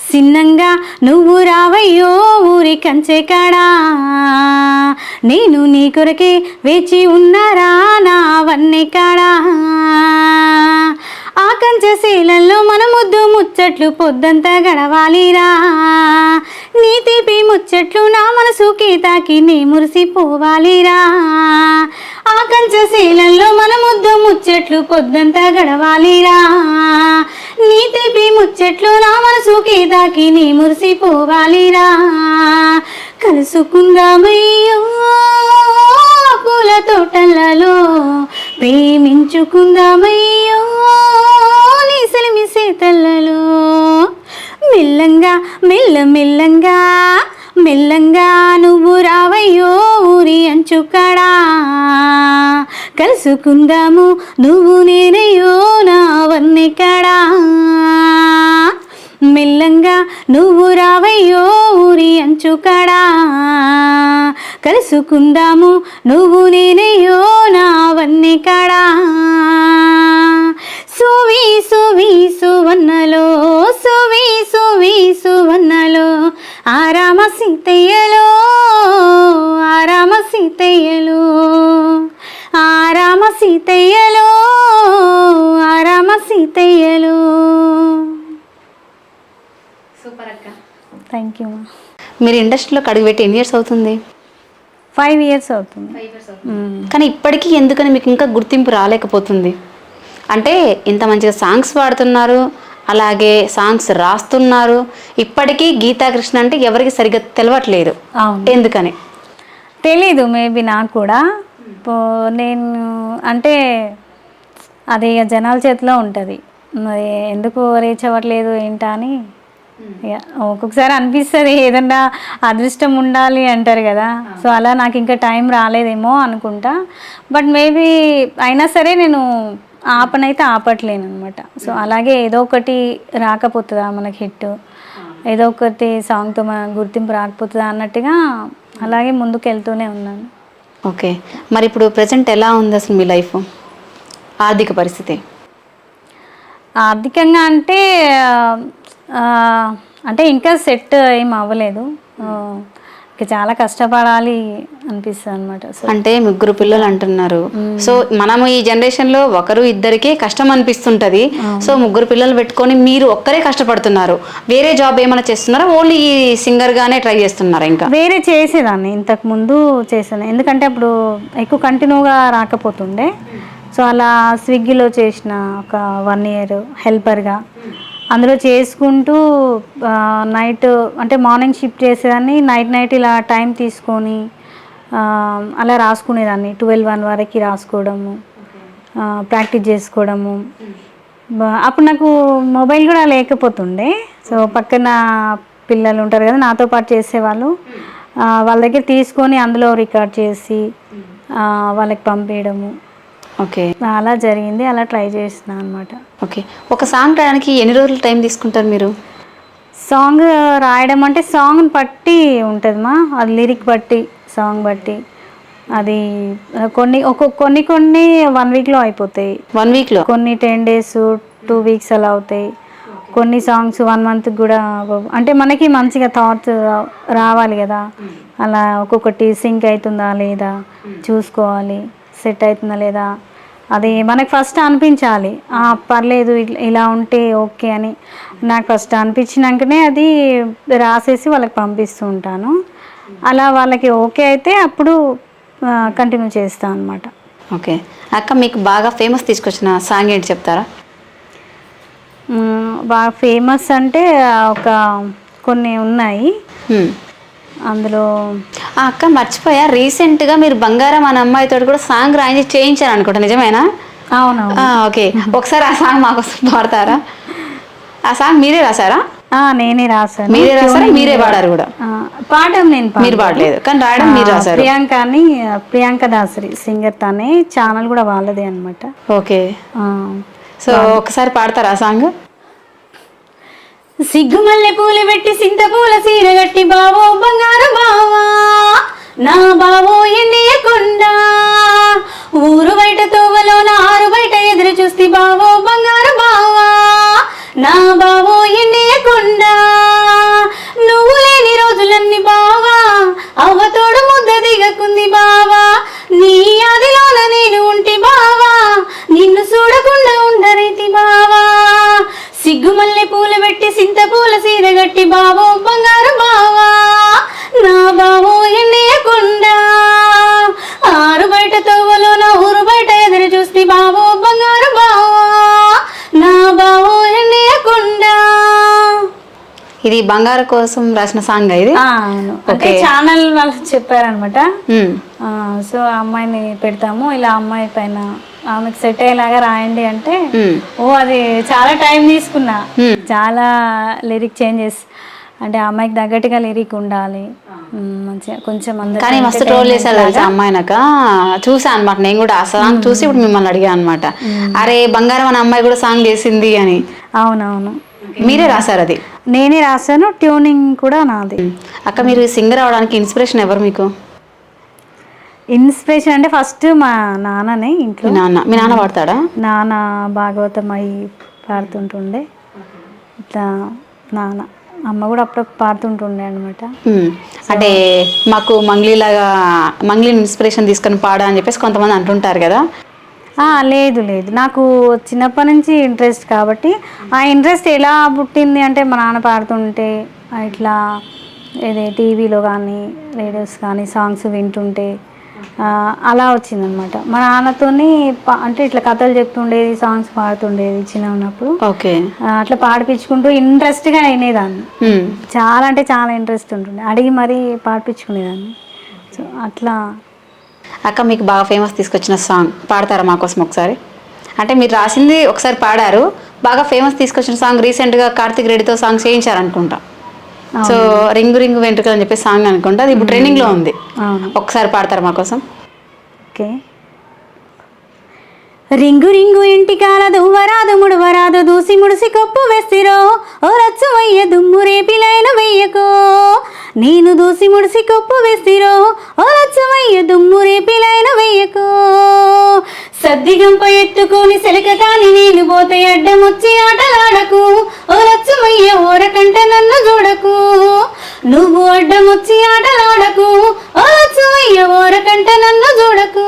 సిన్నంగా నువ్వు రావయ్యో ఊరి కంచె కాడా, నేను నీ కొరకే వేచి ఉన్నారా నా వన్నె కాడా, ఆ కంచె శీలల్లో మన ముద్దు ముచ్చట్లు పొద్దంతా గడవాలిరా, నీ తీపి ముచ్చట్లు నా మనసుకి తాకి నీ మురిసిపోవాలిరా, ఆ కంచె శీలల్లో మన ముద్దు ముచ్చట్లు పొద్దంతా గడవాలిరా, నీ తీపి ముచ్చట్లు నా మనసుకి తాకి నీ మురిసిపోవాలిరా, కలుసుకుందామయ్యో పూల తోటలలో, ప్రేమించుకుందామయ్యో నీ సెలిమి సేతలలో, మెల్లంగా నువ్వు రావయ్యో ఊరి అంచుకాడా, కలుసుకుందాము నువ్వు నేనయ్యో నా వన్నె కాడా, మెల్లంగా నువ్వు రావయ్యో ఊరి అంచుకడా కలుసుకుందాము నువ్వు నేనయ్యో నావన్నీ కడా సువి సువి సువన్నలో సువి సువి సువన్నలో ఆరామ సీతయ్యలో ఆరామ సీతయ్యలో ఆరామ సీతయ్యలో ఆరామ సీతయ్యలో. సూపర్ అక్క. Thank you. మీరు ఇండస్ట్రీలోకి అడుగుపెట్టి ఎన్ని ఇయర్స్ అవుతుంది? 5 years అవుతుంది. కానీ ఇప్పటికీ ఎందుకని మీకు ఇంకా గుర్తింపు రాలేకపోతుంది? అంటే ఇంత మంచిగా సాంగ్స్ పాడుతున్నారు, అలాగే సాంగ్స్ రాస్తున్నారు, ఇప్పటికీ గీతాకృష్ణ అంటే ఎవరికి సరిగ్గా తెలవట్లేదు. ఎందుకని తెలీదు, మేబీ నాకు కూడా. నేను అంటే అది ఇక జనాల చేతిలో ఉంటుంది, మరి ఎందుకు రీచ్ అవ్వట్లేదు ఏంటా అని ఒక్కొక్కసారి అనిపిస్తుంది. ఏదన్నా అదృష్టం ఉండాలి అంటారు కదా, సో అలా నాకు ఇంకా టైం రాలేదేమో అనుకుంటా. బట్ మేబీ అయినా సరే నేను ఆపనైతే ఆపట్లేను అనమాట. సో అలాగే ఏదో ఒకటి రాకపోతుందా మనకి హిట్, ఏదో ఒకటి సాంగ్తో మన గుర్తింపు రాకపోతుందా అన్నట్టుగా అలాగే ముందుకు వెళ్తూనే ఉన్నాను. ఓకే, మరి ఇప్పుడు ప్రజెంట్ ఎలా ఉంది అసలు మీ లైఫ్, ఆర్థిక పరిస్థితి? ఆర్థికంగా అంటే అంటే ఇంకా సెట్ ఏం అవ్వలేదు, ఇంకా చాలా కష్టపడాలి అనిపిస్తుంది అనమాట. అంటే ముగ్గురు పిల్లలు అంటున్నారు, సో మనము ఈ జనరేషన్లో ఒకరు ఇద్దరికే కష్టం అనిపిస్తుంటుంది. సో ముగ్గురు పిల్లలు పెట్టుకొని మీరు ఒక్కరే కష్టపడుతున్నారు, వేరే జాబ్ ఏమైనా చేస్తున్నారా, ఓన్లీ ఈ సింగర్గానే ట్రై చేస్తున్నారా? ఇంకా వేరే చేసేదాన్ని, ఇంతకు ముందు చేసాను, ఎందుకంటే అప్పుడు ఎక్కువ కంటిన్యూగా రాకపోతుండే. సో అలా స్విగ్గీలో చేసిన ఒక 1 year హెల్పర్గా, అందులో చేసుకుంటూ నైట్ అంటే మార్నింగ్ షిఫ్ట్ చేసేదాన్ని, నైట్ ఇలా టైం తీసుకొని అలా రాసుకునేదాన్ని. 12-1 వరకు రాసుకోవడము, ప్రాక్టీస్ చేసుకోవడము. అప్పుడు నాకు మొబైల్ కూడా లేకపోతుండే, సో పక్కన పిల్లలు ఉంటారు కదా నాతో పాటు చేసేవాళ్ళు, వాళ్ళ దగ్గర తీసుకొని అందులో రికార్డ్ చేసి వాళ్ళకి పంపించడము. ఓకే, అలా జరిగింది, అలా ట్రై చేసిన అనమాట. ఓకే, ఒక సాంగ్ రాయడానికి ఎన్ని రోజులు టైం తీసుకుంటారు మీరు? సాంగ్ రాయడం అంటే సాంగ్ని బట్టి ఉంటుందమ్మా, అది లిరిక్ బట్టి, సాంగ్ బట్టి. అది కొన్ని 1 weekలో అయిపోతాయి, 1 weekలో, కొన్ని 10 days 2 weeks అలా అవుతాయి. కొన్ని సాంగ్స్ 1 month కూడా. అంటే మనకి మంచిగా థాట్స్ రావాలి కదా, అలా ఒక్కొక్కటి సింక్ అవుతుందా లేదా చూసుకోవాలి, సెట్ అవుతుందా లేదా, అది మనకు ఫస్ట్ అనిపించాలి. పర్లేదు ఇలా ఉంటే ఓకే అని నాకు ఫస్ట్ అనిపించినాకనే అది రాసేసి వాళ్ళకి పంపిస్తూ ఉంటాను. అలా వాళ్ళకి ఓకే అయితే అప్పుడు కంటిన్యూ చేస్తాను అనమాట. ఓకే అక్క, మీకు బాగా ఫేమస్ తీసుకొచ్చిన సాంగ్ ఏంటి చెప్తారా? బాగా ఫేమస్ అంటే కొన్ని ఉన్నాయి. అందులో అక్క మర్చిపోయా, రీసెంట్గా మీరు బంగారం అనే అమ్మాయితో కూడా సాంగ్ చేయించారు అనుకుంటా, నిజమేనా? అవును. ఓకే, ఒకసారి ఆ సాంగ్ మాకోసం పాడతారా? ఆ సాంగ్ మీరే రాసారా? నేనే రాసాను. మీరే రాసారా, మీరే పాడారు కూడా? పాడడం మీరు పాడలేదు, కానీ రాయడం మీరు రాసారు. ప్రియాంక దాసరి సింగర్, తనే ఛానల్ కూడా వాళ్ళదే అనమాట. ఓకే, సో ఒకసారి పాడతారా ఆ సాంగ్? సిగ్గుమల్లె పూలు పెట్టి సింతపూల సీర గట్టి బావో బంగారు బావా, నా బావో ఎండియకుండా ఊరు బయట తోవలోన ఆరు బయట ఎదురు చూస్తే బావో బంగారు బావా, నా బావో ఎండియకుండా నువ్వు లేని రోజులన్నీ బావా, అవ్వతోడు ముద్ద దిగకుంది బావా, నీ ఆదిలోన నేను ఉంటి బావా, నిన్ను చూడకుండా ఉండరైతి బావా, సిగ్గుమల్లె పూలు పెట్టి సింతపూల సీర గట్టి బావో బంగారు బావా, నా బావో ఎండియకుండా ఆరు బయట తోవలోన ఊరు బయట ఎదురు చూస్తే బావో బంగారు బావా, నా బావో ఎండియకుండా. ఇది బంగారు కోసం రాసిన సాంగ్ ఇది? అవును, అంటే ఛానల్ వాళ్ళు చెప్పారనమాట. సో అమ్మాయిని పెడతాము, ఇలా అమ్మాయి పైన ఆమెకు సెట్ అయ్యేలాగా రాయండి అంటే, అది చాలా టైం తీసుకున్నా, చాలా లిరిక్ చేంజెస్, అంటే అమ్మాయికి తగ్గట్టుగా లిరిక్ ఉండాలి మంచిగా కొంచెం. కానీ మస్తు ట్రోల్ చేశారు అమ్మాయినక, చూసా అనమాట నేను కూడా. ఆ సాంగ్ చూసి ఇప్పుడు మిమ్మల్ని అడిగా అనమాట, అరే బంగారం అనే అమ్మాయి కూడా సాంగ్ చేసింది అని. అవునవును, మీరే రాశారు అది? నేనే రాశాను, ట్యూనింగ్ కూడా నాది. అక్క మీరు సింగర్ అవడానికి ఇన్స్పిరేషన్ ఎవరు మీకు? ఇన్స్పిరేషన్ అంటే ఫస్ట్ మా నాన్ననే ఇంట్లో. మీ నాన్న పాడతాడా? నాన్న భాగవతం అయి పాడుతుంటుండే, ఇట్లా నాన్న. అమ్మ కూడా అప్పుడప్పుడు పాడుతుంటుండే అనమాట. అంటే మాకు మంగ్లీని ఇన్స్పిరేషన్ తీసుకొని పాడా అని చెప్పేసి కొంతమంది అంటుంటారు కదా. లేదు లేదు, నాకు చిన్నప్పటి నుంచి ఇంట్రెస్ట్ కాబట్టి ఆ ఇంట్రెస్ట్ ఎలా పుట్టింది అంటే మా నాన్న పాడుతుంటే ఇట్లా టీవీలో కానీ రేడియోస్ కానీ సాంగ్స్ వింటుంటే అలా వచ్చిందనమాట. మా నాన్నతోని అంటే ఇట్లా కథలు చెప్తుండేది, సాంగ్స్ పాడుతుండేది చిన్న ఉన్నప్పుడు. ఓకే. అట్లా పాడిపించుకుంటూ ఇంట్రెస్ట్గా వినేదాన్ని. చాలా అంటే చాలా ఇంట్రెస్ట్ ఉంటుండే, అడిగి మరీ పాడిపించుకునేదాన్ని. సో అట్లా. అక్క మీకు బాగా ఫేమస్ తీసుకొచ్చిన సాంగ్ పాడతారా మాకోసం ఒకసారి? అంటే మీరు రాసింది ఒకసారి పాడారు, బాగా ఫేమస్ తీసుకొచ్చిన సాంగ్ రీసెంట్గా కార్తిక్ రెడ్డితో సాంగ్ చేయించారు అనుకుంటా. సో రింగు రింగు వెంట్రుకలు అని చెప్పి సాంగ్ అనుకుంటా, అది ఇప్పుడు ట్రెండింగ్లో ఉంది. ఒకసారి పాడతారా మాకోసం? ఓకే. రింగు రింగు ఇంటికాల దువ్వరాదు ముడువరాదు, దూసి ముడిసి కొప్పు వేసిరో ఓ రచ్చు వయ్య దుమ్ము రేపిలైన వెయ్యకో. నేను దూసి ముడిసి కొప్పు వేసిరో ఓ రచ్చు వయ్య దుమ్ము రేపిలైన వెయ్యకో. సద్దిగంప ఎత్తుకొని సెలక కాని నీళ్ళు పోతే అడ్డమొచ్చి ఆటలాడకు ఓ రచ్చు వయ్య ఓరకంట నన్ను చూడకు. నువ్వు అడ్డమొచ్చి ఆటలాడకు ఓ రచ్చు వయ్య ఓరకంట నన్ను చూడకు.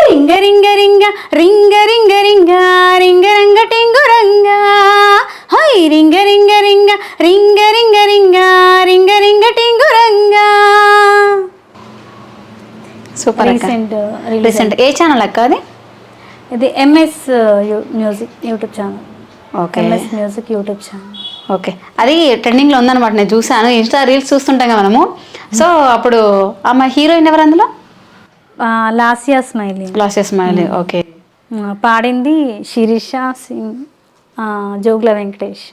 రింగ రింగ రింగ రింగ రింగ రింగ రింగ రంగ టింగు రంగ హై రింగ రింగ రింగ రింగ రింగ రింగ రింగ రింగ టింగు రంగ. సూపర్. రీసెంట్ ఏ ఛానల్ అక్క అది? ఇది MS music YouTube channel. Okay. MS music YouTube channel. Okay. అది ట్రెండింగ్లో ఉందన్నమాట, నేను చూసాను, ఇన్స్టా రీల్స్ చూస్తుంటాం కదా మనము. సో అప్పుడు అమ్మ హీరోయిన్ ఎవరు అందులో? Lasya smiley. Lasya smiley. Okay. పాడింది శిరీష సింగ్, జోగుల వెంకటేష్.